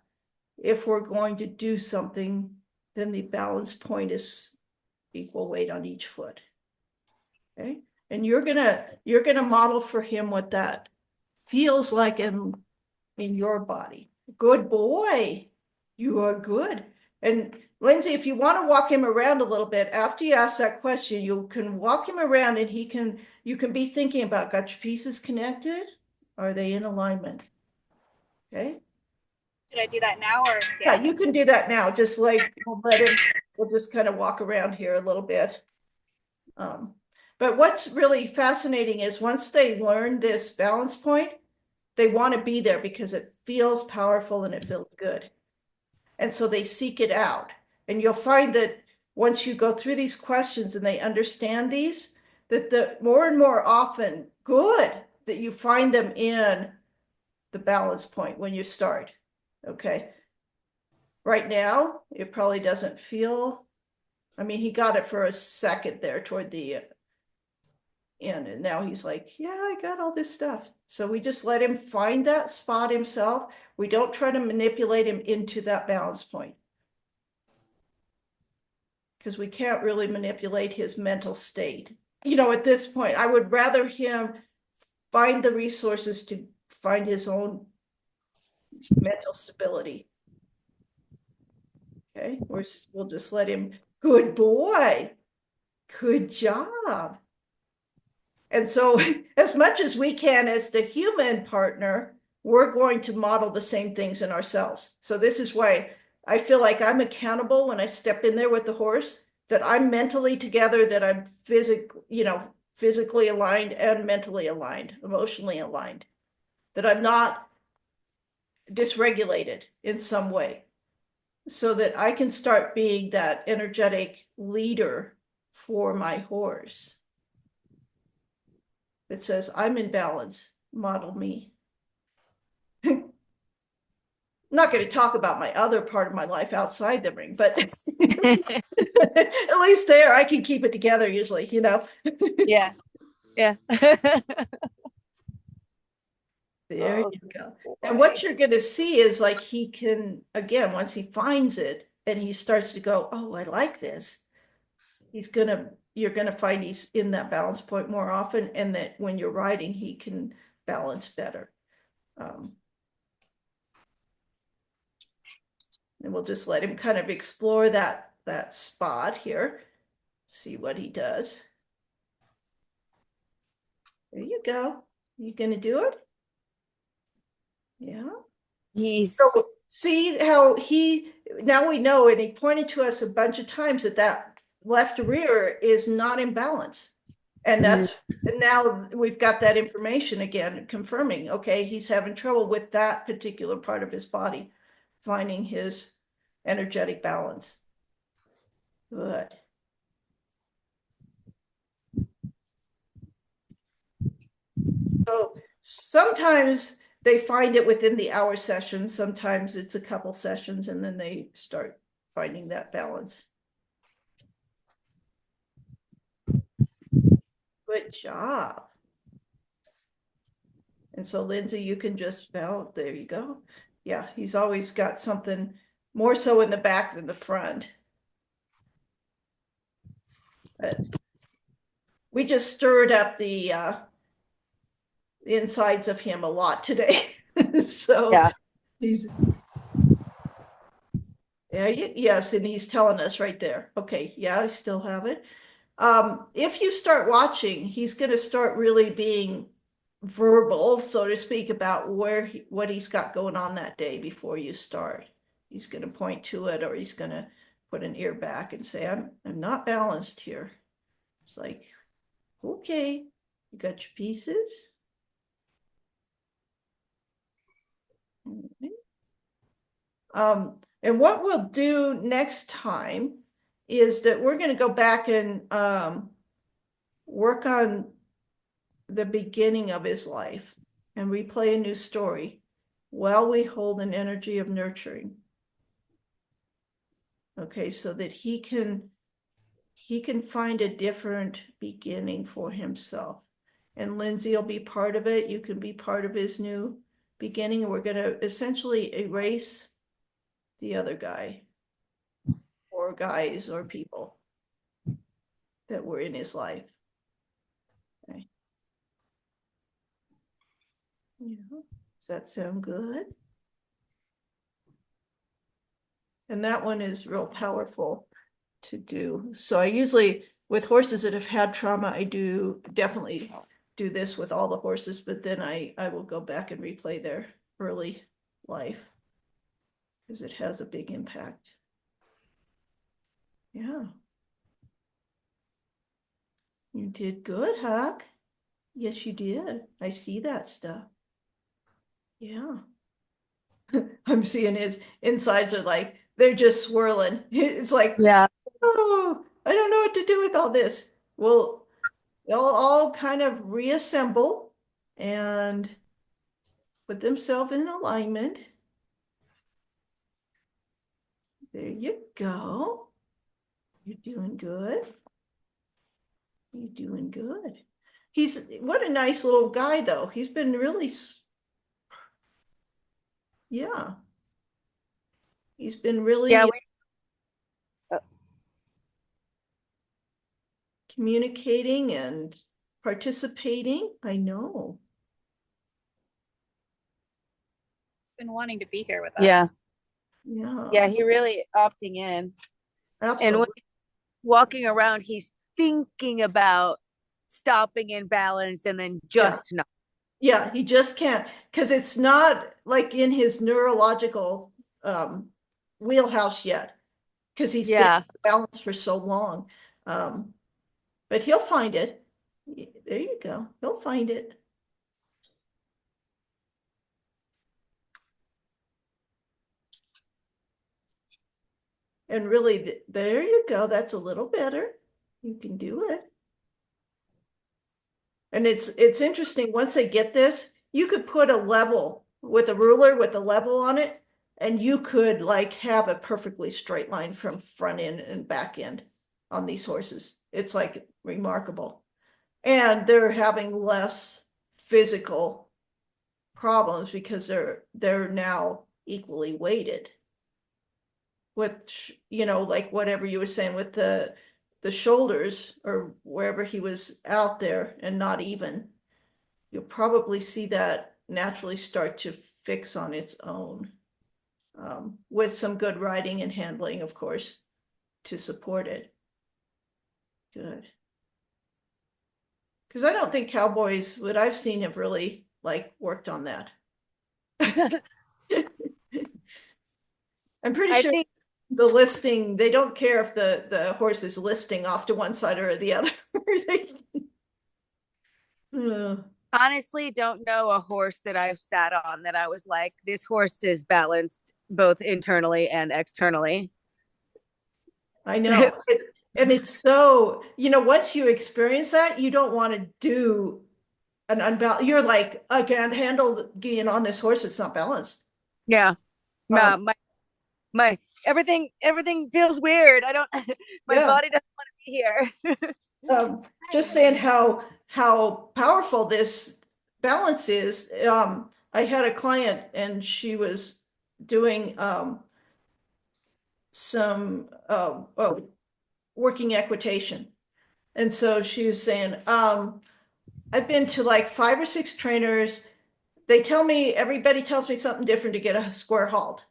If we're going to do something, then the balance point is equal weight on each foot. Okay, and you're gonna model for him what that feels like in your body. Good boy, you are good. And Lindsey, if you want to walk him around a little bit after you ask that question, you can walk him around and you can be thinking about, got your pieces connected? Are they in alignment? Okay. Should I do that now or stand? Yeah, you can do that now. Just like we'll just kind of walk around here a little bit. But what's really fascinating is once they learn this balance point, they want to be there because it feels powerful and it feels good. And so they seek it out. And you'll find that once you go through these questions and they understand these, that the more and more often, good, that you find them in the balance point when you start. Okay. Right now, it probably doesn't feel, I mean, he got it for a second there toward the end. And now he's like, yeah, I got all this stuff. So we just let him find that spot himself. We don't try to manipulate him into that balance point, because we can't really manipulate his mental state. You know, at this point, I would rather him find the resources to find his own mental stability. Okay, we'll just let him, good boy, good job. And so as much as we can as the human partner, we're going to model the same things in ourselves. So this is why I feel like I'm accountable when I step in there with the horse, that I'm mentally together, that I'm physically aligned and mentally aligned, emotionally aligned, that I'm not dysregulated in some way, so that I can start being that energetic leader for my horse. It says, I'm in balance, model me. I'm not going to talk about my other part of my life outside the ring, but at least there I can keep it together usually, you know? Yeah. Yeah. There you go. And what you're going to see is like he can, again, once he finds it and he starts to go, oh, I like this, you're going to find he's in that balance point more often, and that when you're riding, he can balance better. And we'll just let him kind of explore that spot here. See what he does. There you go. You gonna do it? Yeah. He's So see how now we know, and he pointed to us a bunch of times that left rear is not in balance. And and now we've got that information again, confirming, okay, he's having trouble with that particular part of his body, finding his energetic balance. Good. So sometimes they find it within the hour session. Sometimes it's a couple sessions and then they start finding that balance. Good job. And so Lindsey, you can just, well, there you go. Yeah, he's always got something more so in the back than the front. But we just stirred up the insides of him a lot today. So yeah. he's, yeah, yes, and he's telling us right there. Okay, yeah, I still have it. If you start watching, he's going to start really being verbal, so to speak, about what he's got going on that day before you start. He's going to point to it, or he's going to put an ear back and say, I'm not balanced here. It's like, okay, you got your pieces. And what we'll do next time is that we're going to go back and work on the beginning of his life and replay a new story while we hold an energy of nurturing. Okay, so that he can find a different beginning for himself. And Lindsey will be part of it. You can be part of his new beginning. We're going to essentially erase the other guy or guys or people that were in his life. Okay. Yeah. Does that sound good? And that one is real powerful to do. So I usually, with horses that have had trauma, I do definitely do this with all the horses, but then I will go back and replay their early life because it has a big impact. Yeah. You did good, Huck. Yes, you did. I see that stuff. Yeah. I'm seeing his insides are like, they're just swirling. It's like, Yeah. oh, I don't know what to do with all this. Well, they'll all kind of reassemble and put themselves in alignment. There you go. You're doing good. You're doing good. What a nice little guy, though. He's been really, yeah. He's been really communicating and participating. I know. Been wanting to be here with us. Yeah. Yeah. Yeah, he really opting in. Absolutely. And when he's walking around, he's thinking about stopping in balance and then just not. Yeah, he just can't, because it's not like in his neurological wheelhouse yet, because he's been balanced for so long. But he'll find it. There you go. He'll find it. And really, there you go. That's a little better. You can do it. And it's interesting, once they get this, you could put a level with a ruler with a level on it, and you could like have a perfectly straight line from front end and back end on these horses. It's like remarkable. And they're having less physical problems because they're now equally weighted. Which, like whatever you were saying with the shoulders or wherever he was out there and not even, you'll probably see that naturally start to fix on its own. with some good riding and handling, of course, to support it. Good. Because I don't think cowboys, what I've seen, have really like worked on that. I'm pretty I sure think the listing, they don't care if the horse is listing off to one side or the other. honestly don't know a horse that I've sat on that I was like, this horse is balanced both internally and externally. I know. And it's so, once you experience that, you don't want to do an unbalanced, you're like, I can't handle being on this horse. It's not balanced. Yeah. Um, My everything feels weird. I don't my yeah. body doesn't want to be here. Just saying how powerful this balance is. I had a client and she was doing some working equitation. And so she was saying, I've been to like 5 or 6 trainers. Everybody tells me something different to get a square halt.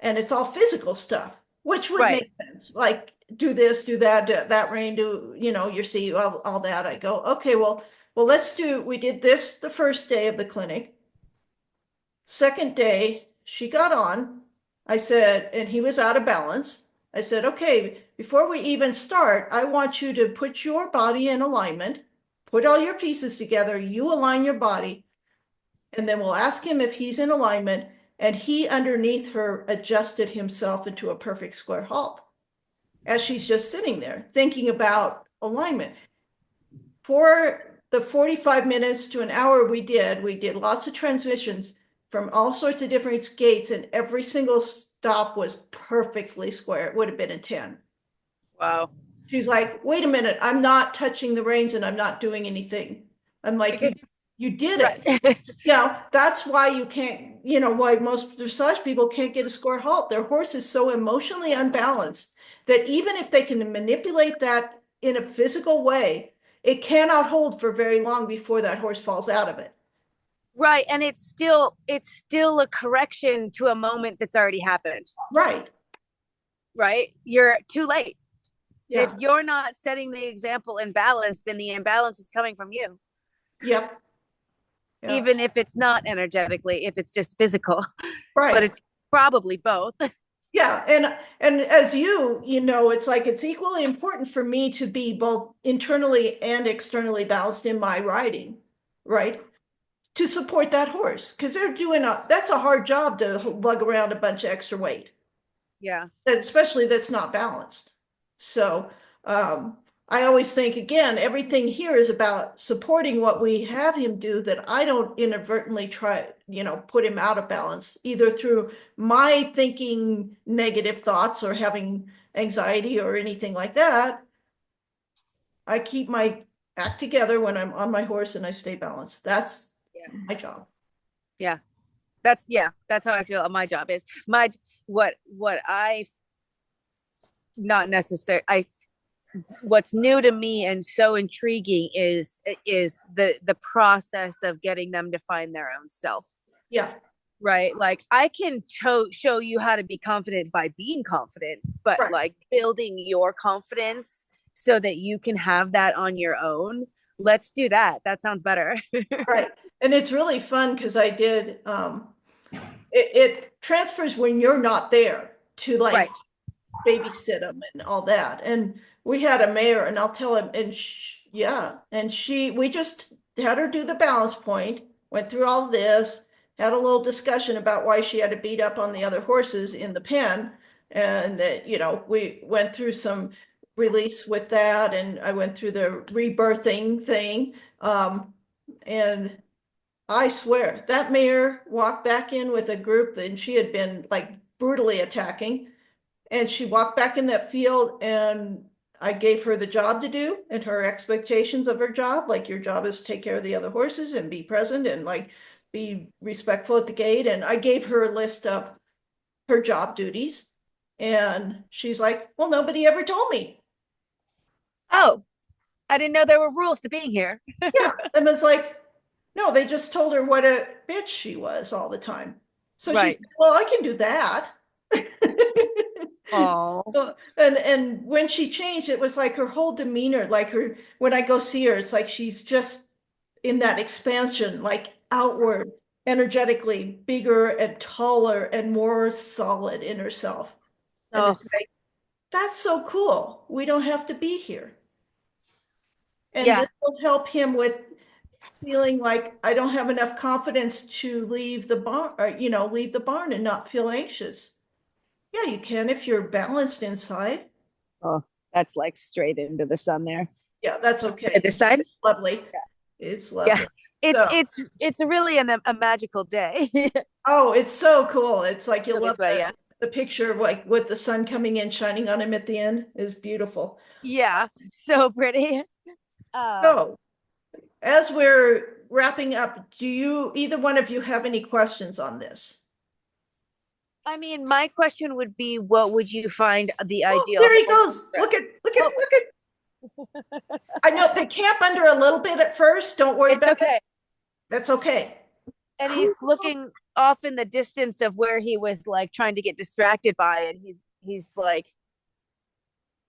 And it's all physical stuff, which would Right. make sense. Like do this, do that, do that rein, do, your seat, all that. I go, okay, well, we did this the first day of the clinic. Second day, she got on. I said, and he was out of balance. I said, okay, before we even start, I want you to put your body in alignment, put all your pieces together, you align your body, and then we'll ask him if he's in alignment. And he, underneath her, adjusted himself into a perfect square halt as she's just sitting there thinking about alignment. For the 45 minutes to an hour we did lots of transmissions from all sorts of different gaits, and every single stop was perfectly square. It would have been a 10. Wow. She's like, wait a minute, I'm not touching the reins and I'm not doing anything. I'm like, Because you did it. right. That's why you can't, why most dressage people can't get a square halt. Their horse is so emotionally unbalanced that even if they can manipulate that in a physical way, it cannot hold for very long before that horse falls out of it. Right. And it's still a correction to a moment that's already happened. Right. Right. You're too late. Yeah. If you're not setting the example in balance, then the imbalance is coming from you. Yep. Yeah. Even if it's not energetically, if it's just physical. Right. But it's probably both. Yeah, and as it's like it's equally important for me to be both internally and externally balanced in my riding, right? To support that horse, because that's a hard job to lug around a bunch of extra weight. Yeah. Especially that's not balanced. So I always think, again, everything here is about supporting what we have him do, that I don't inadvertently try, put him out of balance, either through my thinking negative thoughts or having anxiety or anything like that. I keep my act together when I'm on my horse and I stay balanced. That's my job. Yeah. That's how I feel my job is. What I not necessary I what's new to me and so intriguing is the process of getting them to find their own self. Yeah. Right. Like I can show you how to be confident by being confident, but right. Like building your confidence so that you can have that on your own. Let's do that. That sounds better. Right. And it's really fun because I did it transfers when you're not there to like right. babysit them and all that. And we had a mayor, and I'll tell him, and we just had her do the balance point, went through all this, had a little discussion about why she had to beat up on the other horses in the pen. And that, we went through some release with that, and I went through the rebirthing thing. And I swear that mayor walked back in with a group that she had been like brutally attacking. And she walked back in that field, and I gave her the job to do and her expectations of her job. Like, your job is to take care of the other horses and be present and like be respectful at the gate. And I gave her a list of her job duties. And she's like, well, nobody ever told me. Oh, I didn't know there were rules to being here. Yeah. And it's like, no, they just told her what a bitch she was all the time. So she Right. said, well, I can do that. Oh. And when she changed, it was like her whole demeanor, like her, when I go see her, it's like she's just in that expansion, like outward, energetically bigger and taller and more solid in herself. And Oh, it's like, that's so cool. We don't have to be here. And yeah. this will help him with feeling like I don't have enough confidence to leave the barn, or, leave the barn and not feel anxious. Yeah, you can if you're balanced inside. Oh, that's like straight into the sun there. Yeah, that's At okay. this side? It's lovely. It's Yeah. lovely. It's So, it's it's really a magical day. oh, it's so cool. It's like you'll So this love way, yeah. the picture of like with the sun coming in, shining on him at the end is beautiful. Yeah. So pretty. Uh, So, as we're wrapping up, do you, either one of you have any questions on this? I mean, my question would be, what would you find the Oh, ideal there he home goes. trip? Oh, Look at. I know they camp under a little bit at first. Don't worry it's about it. okay. That's okay. And Cool. he's looking off in the distance of where he was like trying to get distracted by it. He's like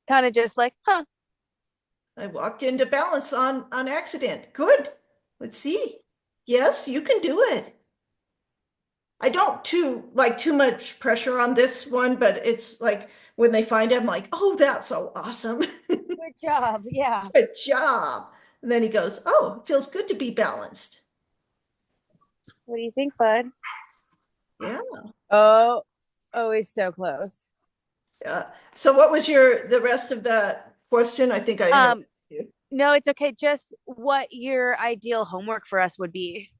kind of just like, huh. I walked into balance on accident. Good. Let's see. Yes, you can do it. I don't too much pressure on this one, but it's like when they find him, like, oh, that's so awesome. Good job. Yeah. Good job. And then he goes, oh, it feels good to be balanced. What do you think, bud? Yeah. Oh, oh, he's so close. Yeah. So what was the rest of that question? I think I Um, interrupted you. no, it's okay. Just what your ideal homework for us would be.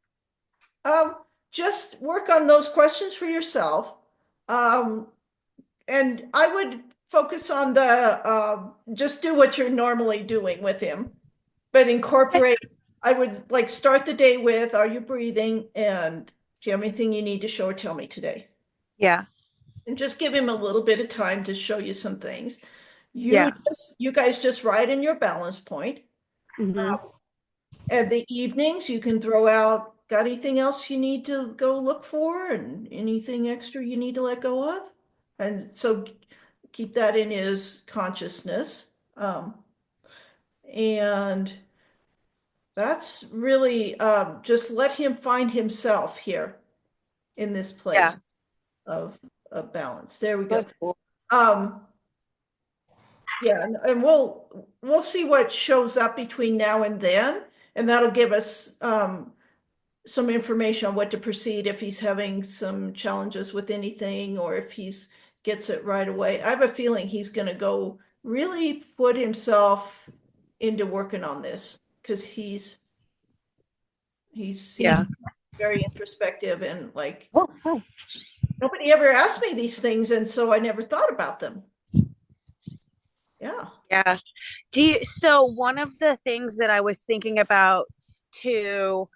Um, just work on those questions for yourself. Um, and I would focus on just do what you're normally doing with him, but incorporate, I would like start the day with, are you breathing? And do you have anything you need to show or tell me today? Yeah. And just give him a little bit of time to show you some things. Yeah. You guys just ride in your balance point. Mm-hmm. And the evenings, you can throw out, got anything else you need to go look for and anything extra you need to let go of? And so keep that in his consciousness. And that's really just let him find himself here in this Yeah. place of balance. There we go. That's cool. Um, yeah, and we'll see what shows up between now and then, and that'll give us some information on what to proceed if he's having some challenges with anything or if he's gets it right away. I have a feeling he's going to go really put himself into working on this because he Yeah. seems very introspective and like Oh, hi. nobody ever asked me these things, and so I never thought about them. Yeah. Yeah. So one of the things that I was thinking about to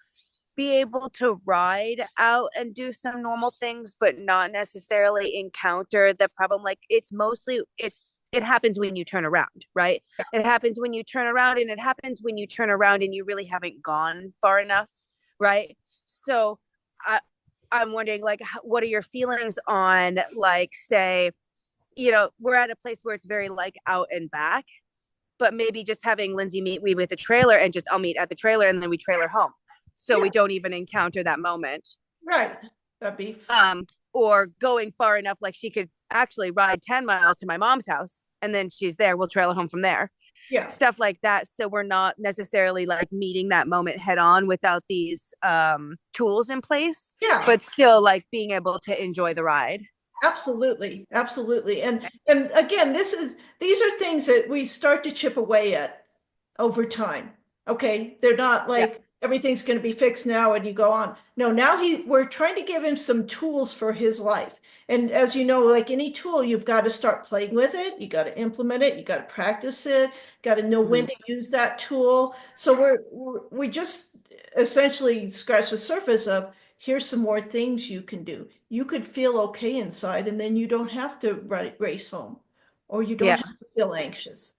be able to ride out and do some normal things, but not necessarily encounter the problem. Like it happens when you turn around, right? It happens when you turn around, and it happens when you turn around and you really haven't gone far enough, right? So I'm wondering, like, what are your feelings on, like, say, we're at a place where it's very like out and back, but maybe just having Lindsey meet me with the trailer and just I'll meet at the trailer and then we trailer home. So Yeah. we don't even encounter that moment. Right. That'd be Or going far enough, like she could actually ride 10 miles to my mom's house and then she's there. We'll trailer home from there. yeah. Stuff like that. So we're not necessarily like meeting that moment head on without these tools in place, Yeah. but still like being able to enjoy the ride. Absolutely, absolutely. And again, these are things that we start to chip away at over time. Okay, they're not Yeah. like everything's going to be fixed now and you go on. No, now we're trying to give him some tools for his life. And as you know, like any tool, you've got to start playing with it. You got to implement it. You got to practice it. Got to know when to use that tool. So we just essentially scratch the surface of here's some more things you can do. You could feel okay inside and then you don't have to race home or you don't Yeah. have to feel anxious.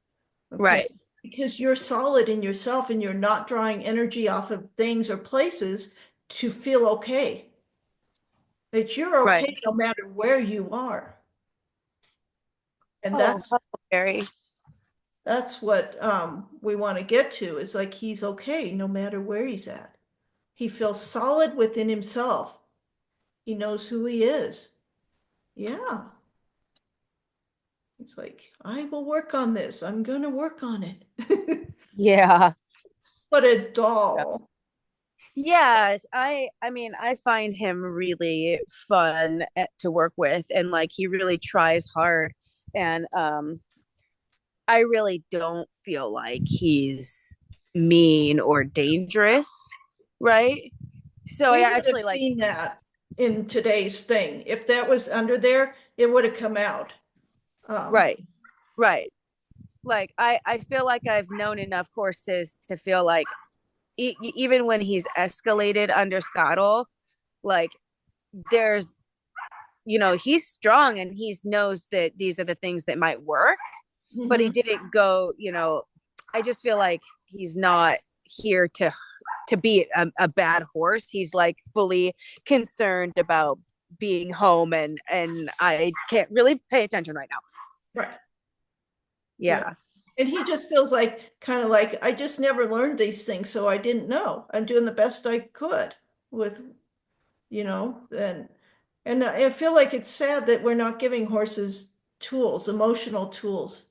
Okay? Right. Because you're solid in yourself and you're not drawing energy off of things or places to feel okay. that you're Right. okay no matter where you are. And Oh, Huckleberry. that's what we want to get to, is like he's okay no matter where he's at. He feels solid within himself. He knows who he is. Yeah. It's like, I will work on this. I'm gonna work on it. Yeah. What a doll. Yes, I mean, I find him really fun to work with, and like he really tries hard, and I really don't feel like he's mean or dangerous, right? So I We would have actually like, seen that in today's thing. If that was under there, it would have come out. right, right. Like I feel like I've known enough horses to feel like even when he's escalated under saddle, like there's, he's strong and he knows that these are the things that might work, but he Mhm. didn't go, I just feel like he's not here to be a bad horse. He's like fully concerned about being home, and I can't really pay attention right now. Right. Yeah. And he just feels like, kind of like, I just never learned these things, so I didn't know. I'm doing the best I could with, and I feel like it's sad that we're not giving horses tools, emotional tools,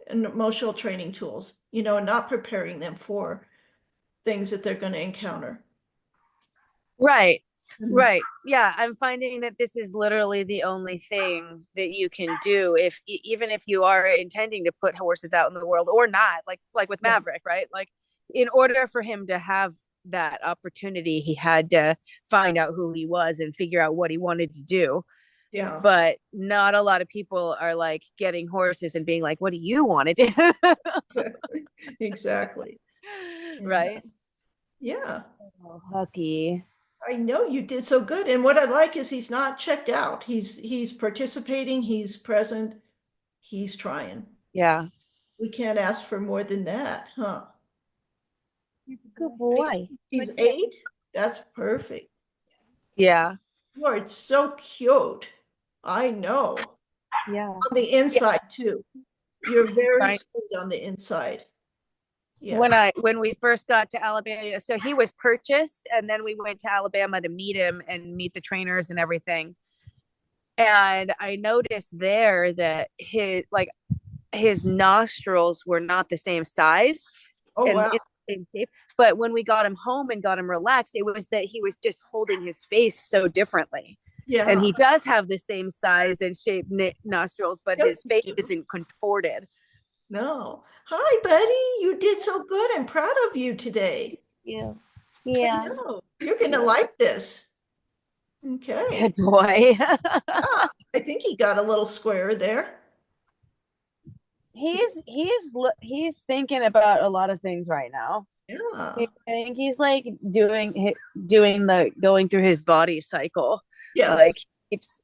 and emotional training tools, and not preparing them for things that they're going to encounter. Right. Mhm. Right. Yeah, I'm finding that this is literally the only thing that you can do if even if you are intending to put horses out in the world or not, like with Yeah. Maverick, right? Like in order for him to have that opportunity, he had to find out who he was and figure out what he wanted to do. Yeah. But not a lot of people are like getting horses and being like, what do you want to do? Exactly. Exactly. Right. Yeah. Oh, Hucky. I know you did so good. And what I like is he's not checked out. He's participating, he's present, he's trying. Yeah. We can't ask for more than that, huh? Good boy. He's 8? That's perfect. Yeah. You are so cute. I know. Yeah. On the Yeah. inside too. You're very Right. sweet on the inside. Yeah. When we first got to Alabama, so he was purchased, and then we went to Alabama to meet him and meet the trainers and everything. And I noticed there that his nostrils were not the same size Oh and wow. in the same shape. But when we got him home and got him relaxed, it was that he was just holding his face so differently. And Yeah. he does have the same size and shape nostrils, but his face isn't contorted. No. Hi, buddy. You did so good. I'm proud of you today. Yeah. I Yeah. know. You're gonna like this. Okay. Good boy. I think he got a little square there. He's thinking about a lot of things right now. Yeah. I think he's like doing the going through his body cycle. Yes. Like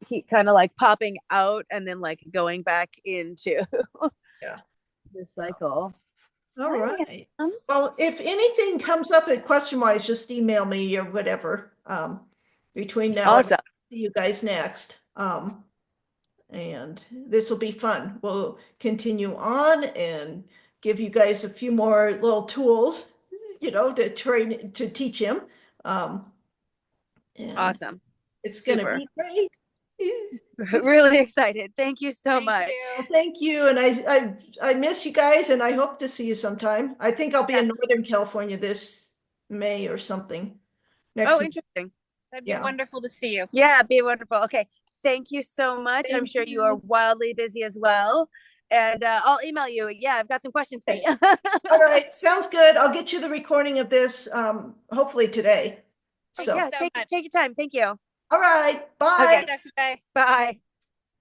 he kind of like popping out and then like going back into Yeah. the cycle. All right. Well, if anything comes up at question wise, just email me or whatever. Between now and Awesome. see you guys next. And this will be fun. We'll continue on and give you guys a few more little tools, to train to teach him. And Awesome. it's Super. gonna be great. Really excited. Thank you so much. Thank you. And I miss you guys, and I hope to see you sometime. I think I'll be in Northern California this May or something. Oh, interesting. That'd be wonderful to see you. Yeah, be wonderful. Okay. Thank you so much. I'm sure you are wildly busy as well. And I'll email you. Yeah, I've got some questions for you. All right. Sounds good. I'll get you the recording of this hopefully today. So yeah, take your time. Thank you. All right. Bye. Okay. Bye.